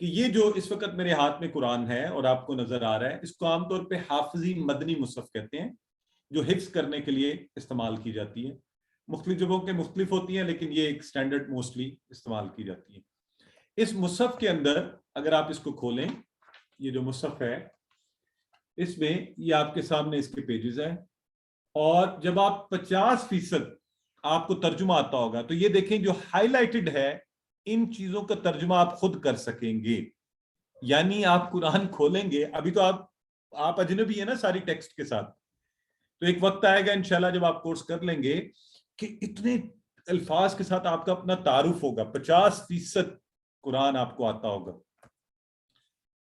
کہ یہ جو اس وقت میرے ہاتھ میں قرآن ہے اور آپ کو نظر آ رہا ہے, اس کو عام طور پہ حافظی مدنی مصحف کہتے ہیں, جو حفظ کرنے کے لیے استعمال کی جاتی ہے. مختلف جگہوں کے مختلف ہوتی ہیں, لیکن یہ ایک سٹینڈرڈ موسٹلی استعمال کی جاتی ہے. اس مصحف کے اندر اگر آپ اس کو کھولیں, یہ جو مصحف ہے اس میں یہ آپ کے سامنے اس کے پیجز ہیں, اور جب آپ 50% آپ کو ترجمہ آتا ہوگا تو یہ دیکھیں جو ہائی لائٹڈ ہے ان چیزوں کا ترجمہ آپ خود کر سکیں گے. یعنی آپ قرآن کھولیں گے, ابھی تو آپ اجنبی ہیں نا ساری ٹیکسٹ کے ساتھ, تو ایک وقت آئے گا انشاءاللہ جب آپ کورس کر لیں گے کہ اتنے الفاظ کے ساتھ آپ کا اپنا تعارف ہوگا, 50% قرآن آپ کو آتا ہوگا.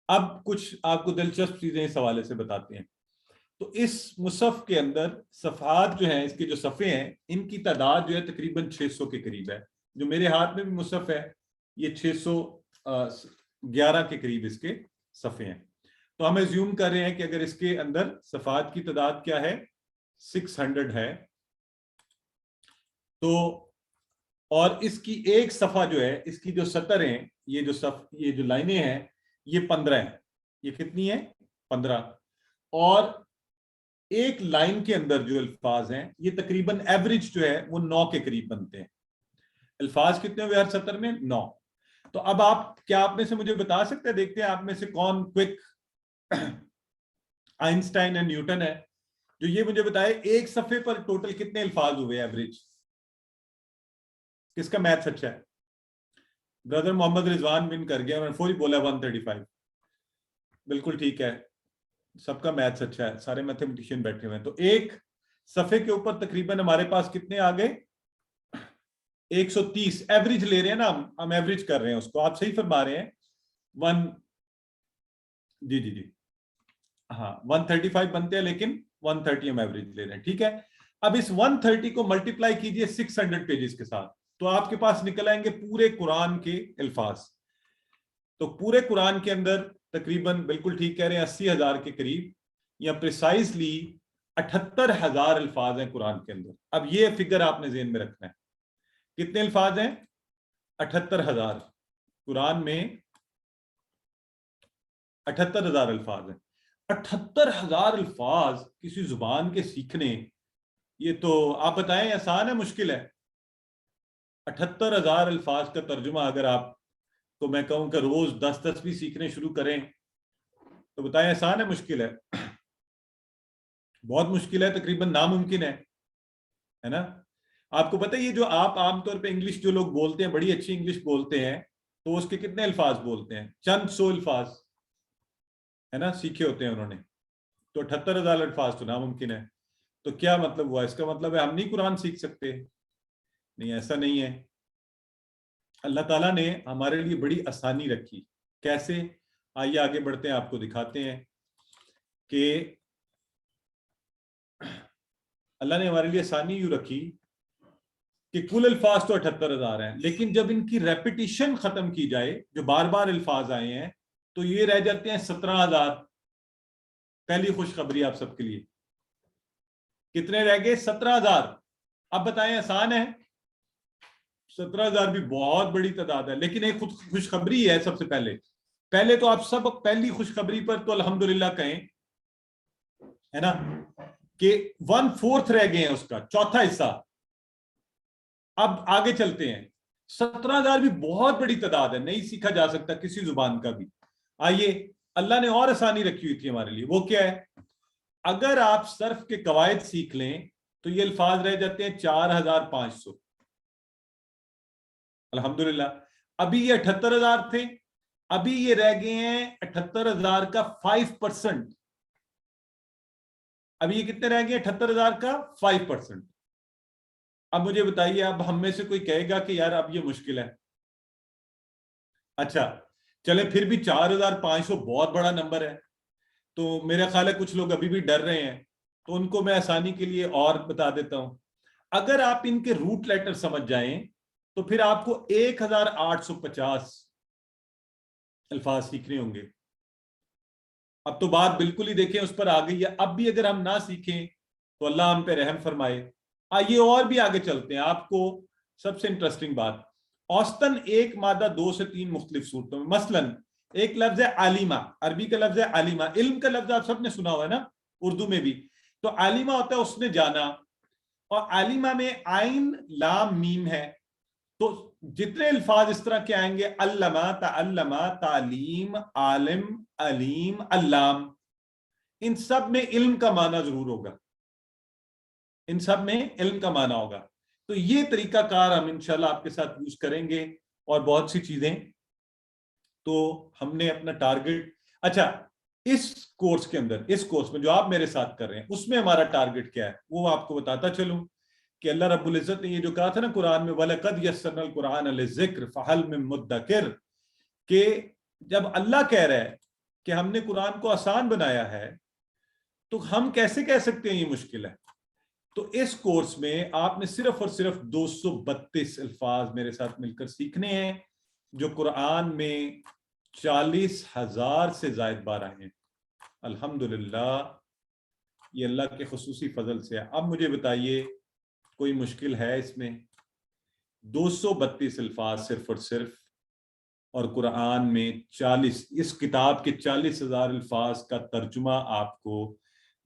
اب کچھ آپ کو دلچسپ چیزیں اس حوالے سے بتاتے ہیں. تو اس مصحف کے اندر صفحات جو ہیں, اس کے جو صفحے ہیں, ان کی تعداد جو ہے تقریباً 600 کے قریب ہے. جو میرے ہاتھ میں بھی مصحف ہے یہ 611 کے قریب اس کے صفحے ہیں. تو ہم ایزیوم کر رہے ہیں کہ اگر اس کے اندر صفحات کی تعداد کیا ہے 600 ہے, تو اور اس کی ایک صفحہ جو ہے, اس کی جو سطر ہیں, یہ جو لائنیں ہیں یہ 15 ہیں. یہ کتنی ہیں؟ 15. اور ایک لائن کے اندر جو الفاظ ہیں یہ تقریباً ایوریج جو ہے وہ 9 کے قریب بنتے ہیں. الفاظ کتنے ہوئے ہر سطر میں؟ 9. تو اب آپ میں سے مجھے بتا سکتے ہیں، دیکھتے ہیں آپ میں سے کون کوئک آئنسٹائن اینڈ نیوٹن ہے جو یہ مجھے بتائے ایک صفحے پر ٹوٹل کتنے الفاظ ہوئے ایوریج. کس کا میتھس اچھا ہے؟ برادر محمد رضوان ون کر گیا، میں نے فوری بولا 135. بالکل ٹھیک ہے، سب کا میتھس اچھا ہے، سارے میتھمیٹیشین بیٹھے ہوئے ہیں. تو ایک صفحے کے اوپر تقریباً ہمارے پاس کتنے آ گئے؟ 130. ایوریج لے رہے ہیں نا ہم ایوریج کر رہے ہیں اس کو. آپ صحیح فرما رہے ہیں. جی ہاں 135 بنتے ہیں لیکن 130 ہم ایوریج لے رہے ہیں. ٹھیک ہے، اب اس 130 کو ملٹیپلائی کیجئے 600 پیجز کے ساتھ تو آپ کے پاس نکل آئیں گے پورے قرآن کے الفاظ. تو پورے قرآن کے اندر تقریباً بالکل ٹھیک کہہ رہے ہیں 80,000 کے قریب یا پریسائزلی 78,000 الفاظ ہیں قرآن کے اندر. اب یہ فگر آپ نے ذہن میں رکھنا ہے. کتنے الفاظ ہیں؟ 78,000. قرآن میں 78,000 الفاظ ہیں. 78,000 الفاظ کسی زبان کے سیکھنے، یہ تو آپ بتائیں آسان ہے مشکل ہے؟ 78,000 الفاظ کا ترجمہ اگر آپ تو میں کہوں کہ روز 10 بھی سیکھنے شروع کریں تو بتائیں آسان ہے مشکل ہے؟ بہت مشکل ہے، تقریباً ناممکن ہے نا. آپ کو پتہ ہے یہ جو آپ عام طور پہ انگلش جو لوگ بولتے ہیں، بڑی اچھی انگلش بولتے ہیں، تو اس کے کتنے الفاظ بولتے ہیں؟ چند سو الفاظ ہے نا سیکھے ہوتے ہیں انہوں نے. تو 78,000 الفاظ تو ناممکن ہے. تو کیا مطلب ہوا؟ اس کا مطلب ہے ہم نہیں قرآن سیکھ سکتے؟ نہیں، ایسا نہیں ہے. اللہ تعالیٰ نے ہمارے لیے بڑی آسانی رکھی. کیسے؟ آئیے آگے بڑھتے ہیں، آپ کو دکھاتے ہیں کہ اللہ نے ہمارے لیے آسانی یوں رکھی کہ کل الفاظ تو 78,000 ہیں، لیکن جب ان کی ریپیٹیشن ختم کی جائے، جو بار بار الفاظ آئے ہیں، تو یہ رہ جاتے ہیں 17,000. پہلی خوشخبری آپ سب کے لیے، کتنے رہ گئے؟ 17,000. اب بتائیں آسان ہے؟ 17,000 بھی بہت بڑی تعداد ہے، لیکن ایک خوشخبری ہے. سب سے پہلے تو آپ سب پہلی خوشخبری پر تو الحمدللہ کہیں، ہے نا، کہ 1/4 رہ گئے ہیں، اس کا چوتھا حصہ. اب آگے چلتے ہیں. 17,000 بھی بہت بڑی تعداد ہے، نہیں سیکھا جا سکتا کسی زبان کا بھی. آئیے، اللہ نے اور آسانی رکھی ہوئی تھی ہمارے لیے. وہ کیا ہے؟ اگر آپ صرف کے قواعد سیکھ لیں تو یہ الفاظ رہ جاتے ہیں 4,500. الحمدللہ. ابھی یہ 78,000 تھے، ابھی یہ رہ گئے ہیں 78,000 کا 5%. ابھی یہ کتنے رہ گئے؟ 78,000 کا 5%. اب مجھے بتائیے، اب ہم میں سے کوئی کہے گا کہ یار اب یہ مشکل ہے. اچھا چلے پھر بھی 4,500 بہت بڑا نمبر ہے، تو میرا خیال ہے کچھ لوگ ابھی بھی ڈر رہے ہیں، تو ان کو میں آسانی کے لیے اور بتا دیتا ہوں. اگر آپ ان کے روٹ لیٹر سمجھ جائیں تو پھر آپ کو 1,850 الفاظ سیکھنے ہوں گے. اب تو بات بالکل ہی دیکھیں اس پر آ گئی ہے. اب بھی اگر ہم نہ سیکھیں تو اللہ ہم پہ رحم فرمائے. آئیے اور بھی آگے چلتے ہیں. آپ کو سب سے انٹرسٹنگ بات، اوسطاً ایک مادہ 2 سے 3 مختلف صورتوں میں، مثلا ایک لفظ ہے عالمہ، عربی کا لفظ ہے عالمہ. علم کا لفظ آپ سب نے سنا ہوا ہے نا، اردو میں بھی. تو عالمہ ہوتا ہے اس نے جانا، اور عالمہ میں عین لام میم ہے. تو جتنے الفاظ اس طرح کے آئیں گے، علمہ، تعلمہ، تعلیم، عالم، علیم، علام، ان سب میں علم کا معنی ضرور ہوگا. ان سب میں علم کا معنی ہوگا. تو یہ طریقہ کار ہم انشاءاللہ آپ کے ساتھ یوز کریں گے، اور بہت سی چیزیں. تو ہم نے اپنا ٹارگٹ، اچھا اس کورس کے اندر، اس کورس میں جو آپ میرے ساتھ کر رہے ہیں، اس میں ہمارا ٹارگٹ کیا ہے وہ آپ کو بتاتا چلوں. کہ اللہ رب العزت نے یہ جو کہا تھا نا قرآن میں، وَلَقَدْ يَسَّرْنَا الْقُرْآنَ لِلذِّكْرِ فَهَلْ مِن مُدَّكِرٍ، کہ جب اللہ کہہ رہا ہے کہ ہم نے قرآن کو آسان بنایا ہے، تو ہم کیسے کہہ سکتے ہیں یہ مشکل ہے؟ تو اس کورس میں آپ نے صرف اور صرف 232 الفاظ میرے ساتھ مل کر سیکھنے ہیں، جو قرآن میں 40,000 سے زائد بار آئے ہیں. الحمدللہ، یہ اللہ کے خصوصی فضل سے ہے. اب مجھے بتائیے کوئی مشکل ہے اس میں؟ 232 الفاظ صرف اور صرف، اور قرآن میں 40، اس کتاب کے 40,000 الفاظ کا ترجمہ آپ کو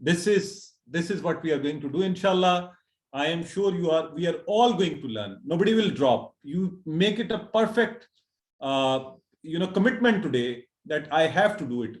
this is what we are going to do, inshallah. I am sure we are all going to learn. Nobody will drop. You make it a perfect commitment today that I have to do it.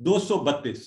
232,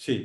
6।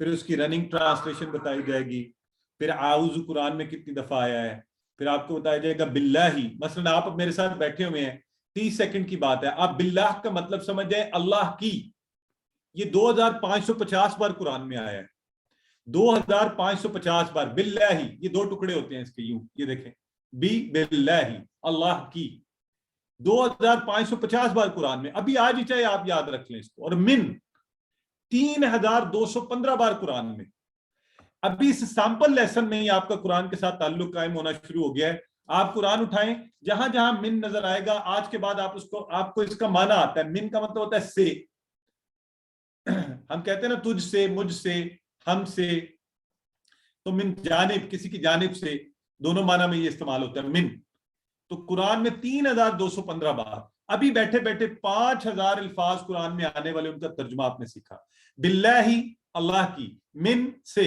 پھر اس کی running translation بتائی جائے گی، پھر اعوذ قرآن میں کتنی دفعہ آیا ہے، پھر آپ کو بتایا جائے گا باللہ، مثلا آپ اب میرے ساتھ بیٹھے ہوئے ہیں، 30 سیکنڈ کی بات ہے، آپ باللہ کا مطلب سمجھ جائیں اللہ کی، یہ 2550 بار قرآن میں آیا ہے، 2550 بار باللہ، یہ 2 ٹکڑے ہوتے ہیں اس کے، یوں یہ دیکھیں، باللہ اللہ کی 2550 بار قرآن میں، ابھی آج ہی چاہے آپ یاد رکھ لیں اس کو، اور من 3215 بار قرآن میں۔ ابھی اس سیمپل لیسن میں ہی آپ کا قرآن کے ساتھ تعلق قائم ہونا شروع ہو گیا ہے۔ آپ قرآن اٹھائیں، جہاں جہاں من نظر آئے گا آج کے بعد آپ کو اس کا معنی آتا ہے۔ من کا مطلب ہوتا ہے سے، ہم کہتے ہیں نا تجھ سے، مجھ سے، ہم سے، تو من جانب، کسی کی جانب سے، دونوں معنی میں یہ استعمال ہوتا ہے من۔ تو قرآن میں 3215 بار، ابھی بیٹھے بیٹھے 5000 الفاظ قرآن میں آنے والے ان کا ترجمہ آپ نے سیکھا۔ باللہ اللہ کی، من سے۔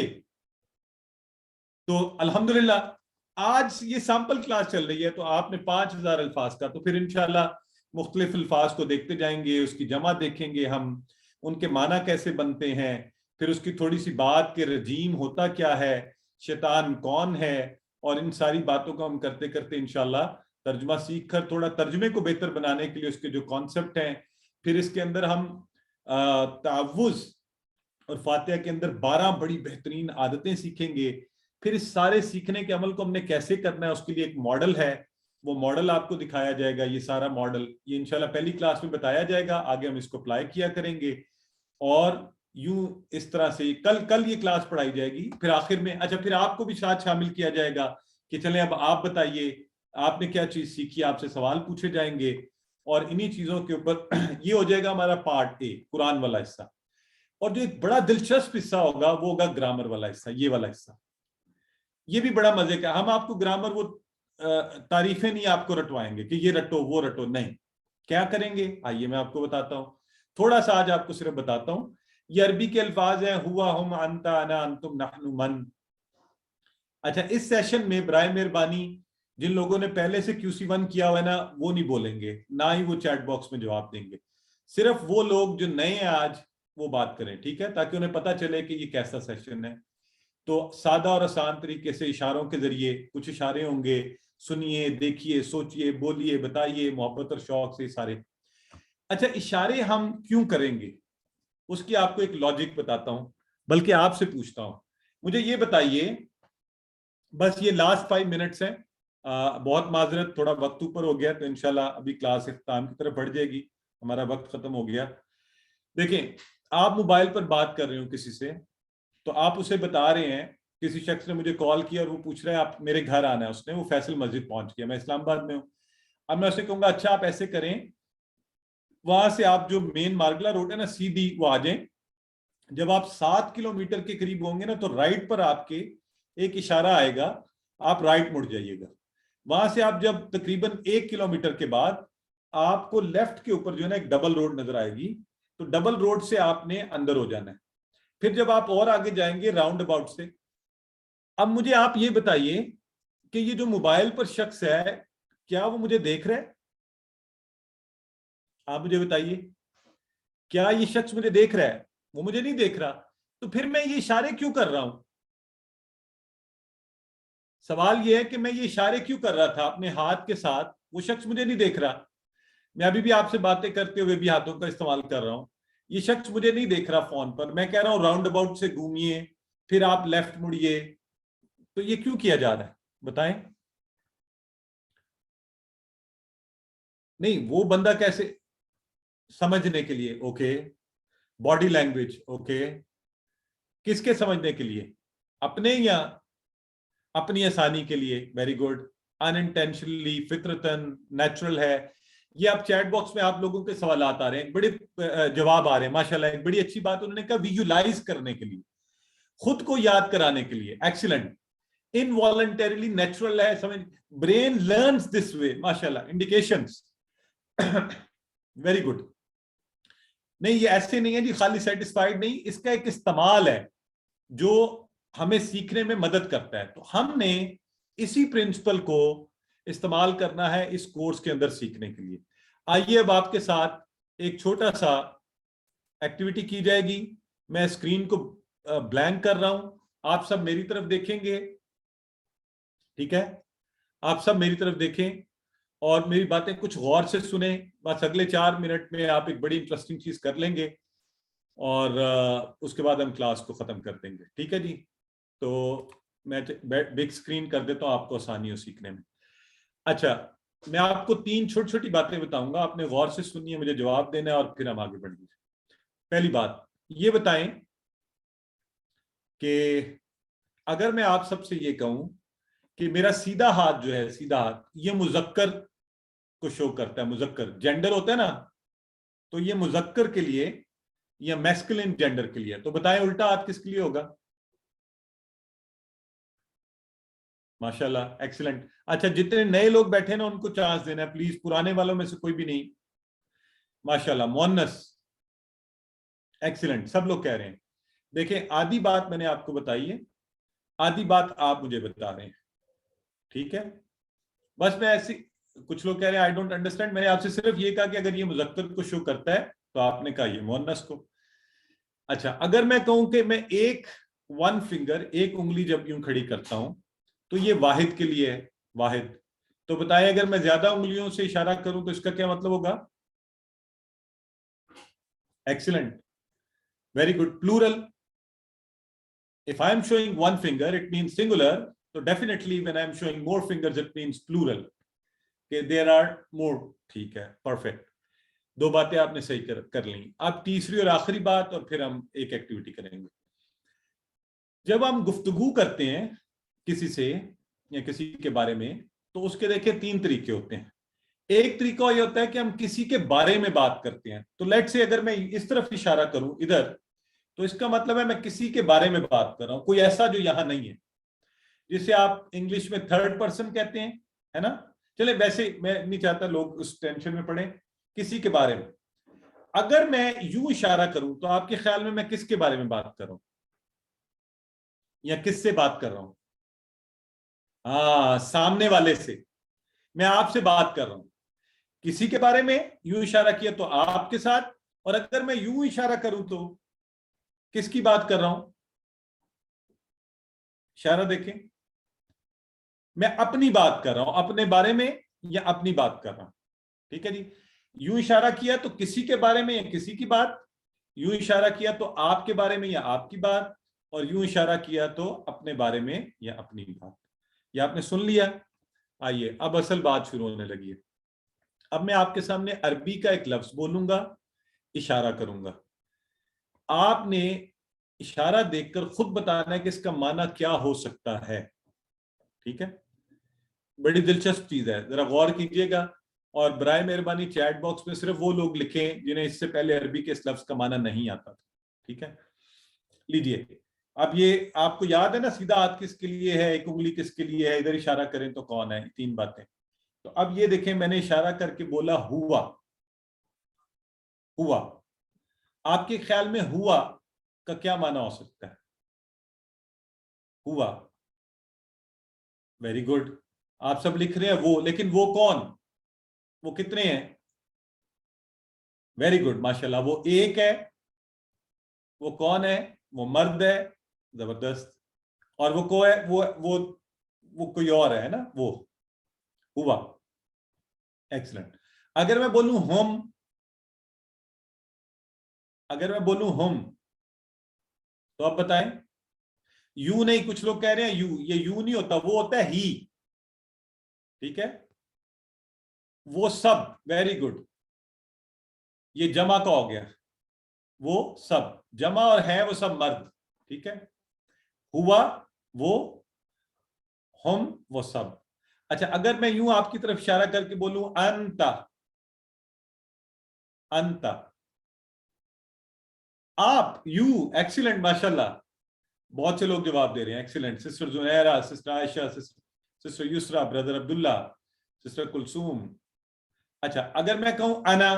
تو الحمدللہ آج یہ سیمپل کلاس چل رہی ہے، تو آپ نے 5000 الفاظ کا، تو پھر انشاءاللہ مختلف الفاظ کو دیکھتے جائیں گے، اس کی جمع دیکھیں گے ہم، ان کے معنی کیسے بنتے ہیں، پھر اس کی تھوڑی سی بات کہ رجیم ہوتا کیا ہے، شیطان کون ہے، اور ان ساری باتوں کو ہم کرتے کرتے انشاءاللہ ترجمہ سیکھ کر تھوڑا ترجمے کو بہتر بنانے کے لیے اس کے جو کانسیپٹ ہیں، پھر اس کے اندر ہم تعوذ اور فاتحہ کے اندر 12 بڑی بہترین عادتیں سیکھیں گے۔ پھر اس سارے سیکھنے کے عمل کو ہم نے کیسے کرنا ہے، اس کے لیے ایک ماڈل ہے، وہ ماڈل آپ کو دکھایا جائے گا، یہ سارا ماڈل یہ انشاءاللہ پہلی کلاس میں بتایا جائے گا، آگے ہم اس کو اپلائی کیا کریں گے، اور یوں اس طرح سے کل یہ کلاس پڑھائی جائے گی۔ پھر آخر میں اچھا پھر آپ کو بھی ساتھ شامل کیا جائے گا کہ چلیں اب آپ بتائیے آپ نے کیا چیز سیکھی، آپ سے سوال پوچھے جائیں گے، اور انہی چیزوں کے اوپر یہ ہو جائے گا ہمارا پارٹ اے، قرآن والا حصہ۔ اور جو ایک بڑا دلچسپ حصہ ہوگا وہ ہوگا گرامر والا حصہ، یہ والا حصہ، یہ بھی بڑا مزے کا۔ ہم آپ کو گرامر وہ تعریفیں نہیں آپ کو رٹوائیں گے کہ یہ رٹو وہ رٹو، نہیں، کیا کریں گے آئیے میں آپ کو بتاتا ہوں، تھوڑا سا آج آپ کو صرف بتاتا ہوں۔ یہ عربی کے الفاظ ہیں، ہوا، ہم، انتا، انا، انتم، نحن، من۔ اچھا اس سیشن میں برائے مہربانی جن لوگوں نے پہلے سے QC1 کیا ہوا ہے نا، وہ نہیں بولیں گے، نہ ہی وہ چیٹ باکس میں جواب دیں گے، صرف وہ لوگ جو نئے ہیں آج وہ بات کریں، ٹھیک ہے، تاکہ انہیں پتہ چلے کہ یہ کیسا سیشن ہے۔ تو سادہ اور آسان طریقے سے اشاروں کے ذریعے کچھ اشارے ہوں گے، سنیے، دیکھیے، سوچئے، بولیے، بتائیے، محبت اور شوق سے سارے۔ اچھا اشارے ہم کیوں کریں گے اس کی آپ کو ایک لاجک بتاتا ہوں، بلکہ آپ سے پوچھتا ہوں، مجھے یہ بتائیے، بس یہ لاسٹ 5 منٹس ہیں، بہت معذرت، تھوڑا وقت اوپر ہو گیا، تو انشاءاللہ ابھی کلاس اختتام کی طرف بڑھ جائے گی، ہمارا وقت ختم ہو گیا۔ دیکھیں آپ موبائل پر بات کر رہے ہو کسی سے، تو آپ اسے بتا رہے ہیں، کسی شخص نے مجھے کال کیا اور وہ پوچھ رہا ہے آپ میرے گھر آنا ہے، اس نے، وہ فیصل مسجد پہنچ گیا، میں اسلام آباد میں ہوں، اب میں اسے کہوں گا اچھا آپ ایسے کریں، وہاں سے آپ جو مین مارگلہ روڈ ہے نا سیدھی وہ آ جائیں، جب آپ 7 کلومیٹر کے قریب ہوں گے نا تو رائٹ پر آپ کے ایک اشارہ آئے گا، آپ رائٹ مڑ جائیے گا، وہاں سے آپ جب تقریباً 1 کلومیٹر کے بعد آپ کو لیفٹ کے اوپر جو ہے نا ایک ڈبل روڈ نظر آئے گی، تو ڈبل روڈ سے آپ نے اندر ہو جانا ہے، پھر جب آپ اور آگے جائیں گے راؤنڈ اباؤٹ سے۔ اب مجھے آپ یہ بتائیے کہ یہ جو موبائل پر شخص ہے کیا وہ مجھے دیکھ رہا ہے؟ آپ مجھے بتائیے کیا یہ شخص مجھے دیکھ رہا ہے؟ وہ مجھے نہیں دیکھ رہا، تو پھر میں یہ اشارے کیوں کر رہا ہوں؟ سوال یہ ہے کہ میں یہ اشارے کیوں کر رہا تھا اپنے ہاتھ کے ساتھ، وہ شخص مجھے نہیں دیکھ رہا، میں ابھی بھی آپ سے باتیں کرتے ہوئے بھی ہاتھوں کا استعمال کر رہا ہوں، یہ شخص مجھے نہیں دیکھ رہا فون پر، میں کہہ رہا ہوں راؤنڈ اباؤٹ سے گھومیے، پھر آپ لیفٹ مڑیے، تو یہ کیوں کیا جا رہا ہے بتائیں؟ نہیں وہ بندہ کیسے سمجھنے کے لیے، اوکے، باڈی لینگویج، اوکے، کس کے سمجھنے کے لیے؟ اپنے یا اپنی آسانی کے لیے؟ ویری گڈ، ان انٹینشنلی، فطرتاً، نیچرل ہے۔ یہ اب چیٹ باکس میں آپ لوگوں کے سوالات آ رہے ہیں، بڑے جواب آ رہے ہیں ماشاءاللہ، ایک بڑی اچھی بات انہوں نے کہا ویژولائز کرنے کے لیے، خود کو یاد کرانے کے لیے، ایکسیلنٹ، انوالنٹریلی نیچرل ہے، سمجھ، برین لرنز دس وے، ماشاءاللہ، انڈیکیشنز، ویری گڈ۔ نہیں یہ ایسے نہیں ہے جی خالی سیٹسفائیڈ نہیں، اس کا ایک استعمال ہے جو ہمیں سیکھنے میں مدد کرتا ہے، تو ہم نے اسی پرنسپل کو استعمال کرنا ہے اس کورس کے اندر سیکھنے کے لیے۔ آئیے اب آپ کے ساتھ ایک چھوٹا سا ایکٹیویٹی کی جائے گی، میں اسکرین کو بلینک کر رہا ہوں, آپ سب میری طرف دیکھیں گے, ٹھیک ہے, آپ سب میری طرف دیکھیں اور میری باتیں کچھ غور سے سنیں. بس اگلے 4 منٹ میں آپ ایک بڑی انٹرسٹنگ چیز کر لیں گے اور اس کے بعد ہم کلاس کو ختم کر دیں گے, ٹھیک ہے جی. تو میں بگ اسکرین کر دیتا ہوں, آپ کو آسانی ہو سیکھنے میں. اچھا, میں آپ کو 3 چھوٹی چھوٹی باتیں بتاؤں گا, آپ نے غور سے سنی ہے, مجھے جواب دینا ہے اور پھر ہم آگے بڑھیں گے. پہلی بات یہ بتائیں کہ اگر میں آپ سب سے یہ کہوں کہ میرا سیدھا ہاتھ جو ہے, سیدھا ہاتھ, یہ مذکر کو شو کرتا ہے, مذکر جینڈر ہوتا ہے نا, تو یہ مذکر کے لیے یا میسکلن جینڈر کے لیے, تو بتائیں الٹا ہاتھ کس کے لیے ہوگا؟ ماشاءاللہ, ایکسیلنٹ. اچھا, جتنے نئے لوگ بیٹھے نا ان کو چانس دینا ہے پلیز, پرانے والوں میں سے کوئی بھی نہیں. ماشاءاللہ, مؤنث, ایکسیلنٹ, سب لوگ کہہ رہے ہیں. دیکھیں, آدھی بات میں نے آپ کو بتائی ہے, آدھی بات آپ مجھے بتا رہے ہیں, ٹھیک ہے. بس میں ایسی, کچھ لوگ کہہ رہے ہیں آئی ڈونٹ انڈرسٹینڈ, میں نے آپ سے صرف یہ کہا کہ اگر یہ مذکر کو شو کرتا ہے تو آپ نے کہا یہ مؤنث کو. اچھا, اگر میں کہوں کہ میں ایک فنگر, ایک انگلی جب یوں کھڑی کرتا ہوں تو یہ واحد کے لیے ہے, واحد, تو بتائیں اگر میں زیادہ انگلیوں سے اشارہ کروں تو اس کا کیا مطلب ہوگا؟ Excellent, very good. Plural, if I am showing one finger it means singular, so definitely when I am showing more fingers it means plural, okay, there are more, ٹھیک ہے, perfect. 2 باتیں آپ نے صحیح کر لیں. اب تیسری اور آخری بات, اور پھر ہم ایک ایکٹیویٹی کریں گے. جب ہم گفتگو کرتے ہیں کسی سے یا کسی کے بارے میں تو اس کے دیکھیں 3 طریقے ہوتے ہیں. ایک طریقہ یہ ہوتا ہے کہ ہم کسی کے بارے میں بات کرتے ہیں, تو لیٹ سے اگر میں اس طرف اشارہ کروں ادھر, تو اس کا مطلب ہے میں کسی کے بارے میں بات کر رہا ہوں, کوئی ایسا جو یہاں نہیں ہے, جسے آپ انگلش میں 3rd پرسن کہتے ہیں, ہے نا. چلے, ویسے میں نہیں چاہتا لوگ اس ٹینشن میں پڑیں. کسی کے بارے میں اگر میں یوں اشارہ کروں تو آپ کے خیال میں کس کے بارے میں بات کر رہا ہوں یا کس سے بات کر رہا ہوں؟ ہاں, سامنے والے سے. میں آپ سے بات کر رہا ہوں. کسی کے بارے میں یوں اشارہ کیا تو آپ کے ساتھ, اور اگر میں یوں اشارہ کروں تو کس کی بات کر رہا ہوں؟ اشارہ دیکھیں, میں اپنی بات کر رہا ہوں, اپنے بارے میں یا اپنی بات کر رہا ہوں, ٹھیک ہے جی. یوں اشارہ کیا تو کسی کے بارے میں یا کسی کی بات, یوں اشارہ کیا تو آپ کے بارے میں یا آپ کی بات, اور یوں اشارہ کیا تو اپنے بارے میں یا اپنی بات. یہ آپ نے سن لیا. آئیے اب اصل بات شروع ہونے لگی ہے. اب میں آپ کے سامنے عربی کا ایک لفظ بولوں گا, اشارہ کروں گا, آپ نے اشارہ دیکھ کر خود بتانا ہے کہ اس کا معنی کیا ہو سکتا ہے, ٹھیک ہے. بڑی دلچسپ چیز ہے, ذرا غور کیجئے گا, اور برائے مہربانی چیٹ باکس میں صرف وہ لوگ لکھیں جنہیں اس سے پہلے عربی کے اس لفظ کا معنی نہیں آتا تھا, ٹھیک ہے. لیجئے, اب یہ آپ کو یاد ہے نا, سیدھا ہاتھ کس کے لیے ہے, ایک انگلی کس کے لیے ہے, ادھر اشارہ کریں تو کون ہے, 3 باتیں. تو اب یہ دیکھیں, میں نے اشارہ کر کے بولا ہوا, ہوا. آپ کے خیال میں ہوا کا کیا معنی ہو سکتا ہے؟ ہوا, ویری گڈ, آپ سب لکھ رہے ہیں وہ, لیکن وہ کون, وہ کتنے ہیں؟ ویری گڈ, ماشاءاللہ, وہ ایک ہے. وہ کون ہے؟ وہ مرد ہے, زبردست. اور وہ کو ہے, وہ کوئی اور ہے نا, وہ ہوا, ایکسلنٹ. اگر میں بولوں ہم, اگر میں بولوں ہم, تو آپ بتائیں. یوں نہیں, کچھ لوگ کہہ رہے ہیں یوں, یہ یوں نہیں ہوتا, وہ ہوتا ہے ہی, ٹھیک ہے. وہ سب, ویری گڈ, یہ جمع کا ہو گیا, وہ سب جمع, اور ہے وہ سب مرد, ٹھیک ہے. ہوا وہ, ہم وہ سب. اچھا, اگر میں یوں آپ کی طرف اشارہ کر کے بولوں انتا, انتا, آپ, یو, ایکسیلنٹ, ماشاءاللہ, بہت سے لوگ جواب دے رہے ہیں, ایکسیلنٹ. سسٹر زہیرہ, سسٹر عائشہ, سسٹر یسرا, بردر عبداللہ, سسٹر کلثوم. اچھا, اگر میں کہوں انا,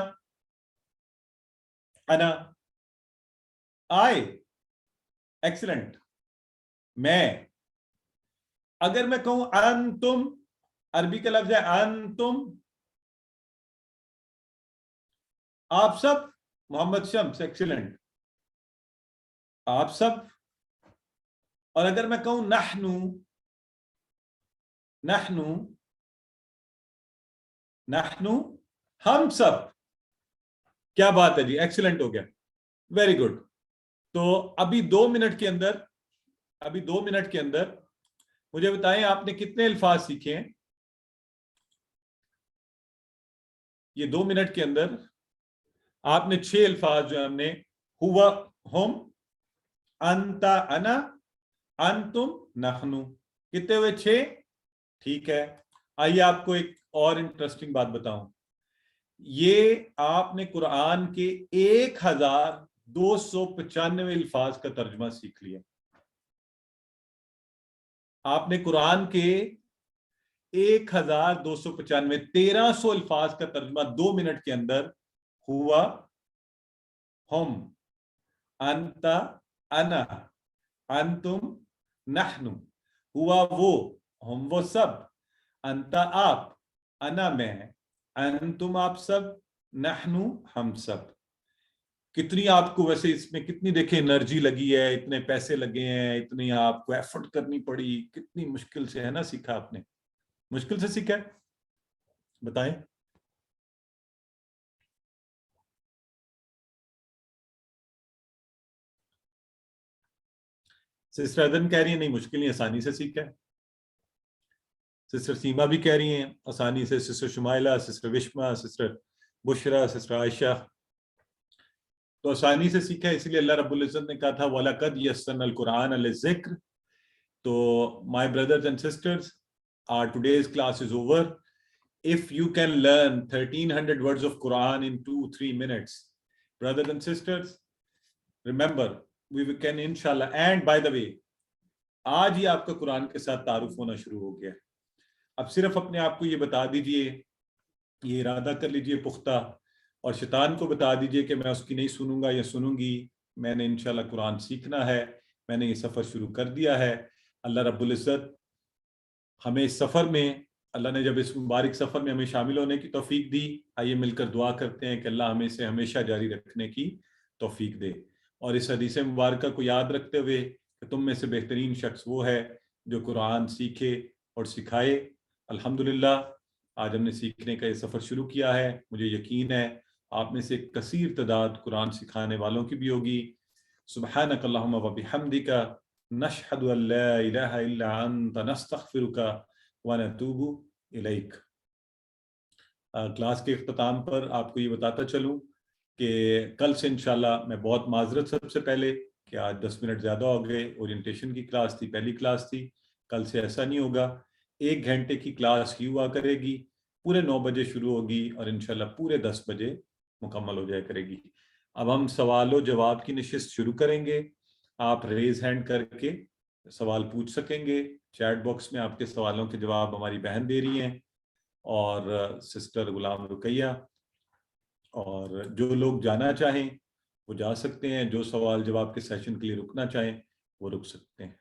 انا, آئے, ایکسیلنٹ, میں. اگر میں کہوں انتم, عربی کا لفظ ہے انتم, آپ سب. محمد شمس, ایکسیلنٹ, آپ سب. اور اگر میں کہوں نحنو نحنو نحنو ہم سب، کیا بات ہے جی، ایکسیلنٹ ہو گیا، ویری گڈ. تو ابھی 2 منٹ کے اندر مجھے بتائیں آپ نے کتنے الفاظ سیکھے ہیں؟ یہ 2 منٹ کے اندر آپ نے 6 الفاظ جو ہم نے ہوا ہم، انتا انا، انتم نحنو، کتنے ہوئے؟ 6. ٹھیک ہے، آئیے آپ کو ایک اور انٹرسٹنگ بات بتاؤں. یہ آپ نے قرآن کے 1295 الفاظ کا ترجمہ سیکھ لیا. آپ نے قرآن کے 1295 1300 الفاظ کا ترجمہ 2 منٹ کے اندر ہوا ہم، انتا انا، انتم نحنو، ہوا وہ، ہم وہ سب، انتا آپ، انا میں، انتم آپ سب، نحنو ہم سب. کتنی آپ کو ویسے اس میں کتنی دیکھیں انرجی لگی ہے، اتنے پیسے لگے ہیں، اتنی آپ کو ایفرٹ کرنی پڑی، کتنی مشکل سے ہے نا سیکھا آپ نے، مشکل سے سیکھا ہے؟ بتائیں. سسٹر ادن کہہ رہی ہیں نہیں مشکل نہیں، آسانی سے سیکھا ہے. سسٹر سیما بھی کہہ رہی ہیں آسانی سے، sister Shumaila, sister Washma, sister Bushra, sister Ayesha, تو آسانی سے سیکھا ہے. اس لیے اللہ رب العزت نے کہا تھا وَلَقَدْ يَسَّرْنَا الْقُرْآنَ لِلذِّكْرِ. تو my brothers and sisters, our today's class is over. If you can learn 1300 words of Quran in 2-3 minutes, brothers and sisters, remember, we can inshallah. And by the way, آج ہی آپ کا قرآن کے ساتھ تعارف ہونا شروع ہو گیا. اب صرف اپنے آپ کو یہ بتا دیجئے، یہ ارادہ کر لیجئے پختہ، اور شیطان کو بتا دیجئے کہ میں اس کی نہیں سنوں گا یا سنوں گی، میں نے انشاءاللہ قرآن سیکھنا ہے، میں نے یہ سفر شروع کر دیا ہے. اللہ رب العزت ہمیں اس سفر میں، اللہ نے جب اس مبارک سفر میں ہمیں شامل ہونے کی توفیق دی، آئیے مل کر دعا کرتے ہیں کہ اللہ ہمیں اسے ہمیشہ جاری رکھنے کی توفیق دے. اور اس حدیث مبارکہ کو یاد رکھتے ہوئے کہ تم میں سے بہترین شخص وہ ہے جو قرآن سیکھے اور سکھائے. الحمدللہ آج ہم نے سیکھنے کا یہ سفر شروع کیا ہے. مجھے یقین ہے آپ میں سے کثیر تعداد قرآن سکھانے والوں کی بھی ہوگی. سبحانک اللہم و بحمدک، نشہد ان لا الہ الا انت، نستغفرک و نتوب الیک. کلاس کے اختتام پر آپ کو یہ بتاتا چلوں کہ کل سے انشاءاللہ، میں بہت معذرت سب سے پہلے کہ آج 10 منٹ زیادہ ہو گئے، اورینٹیشن کی کلاس تھی، پہلی کلاس تھی. کل سے ایسا نہیں ہوگا، 1 گھنٹے کی کلاس ہی ہوا کرے گی، پورے 9 بجے شروع ہوگی اور انشاءاللہ پورے 10 بجے مکمل ہو جائے کرے گی. اب ہم سوال و جواب کی نشست شروع کریں گے. آپ ریز ہینڈ کر کے سوال پوچھ سکیں گے. چیٹ باکس میں آپ کے سوالوں کے جواب ہماری بہن دے رہی ہیں اور سسٹر غلام رقیہ. اور جو لوگ جانا چاہیں وہ جا سکتے ہیں، جو سوال جواب کے سیشن کے لیے رکنا چاہیں وہ رک سکتے ہیں.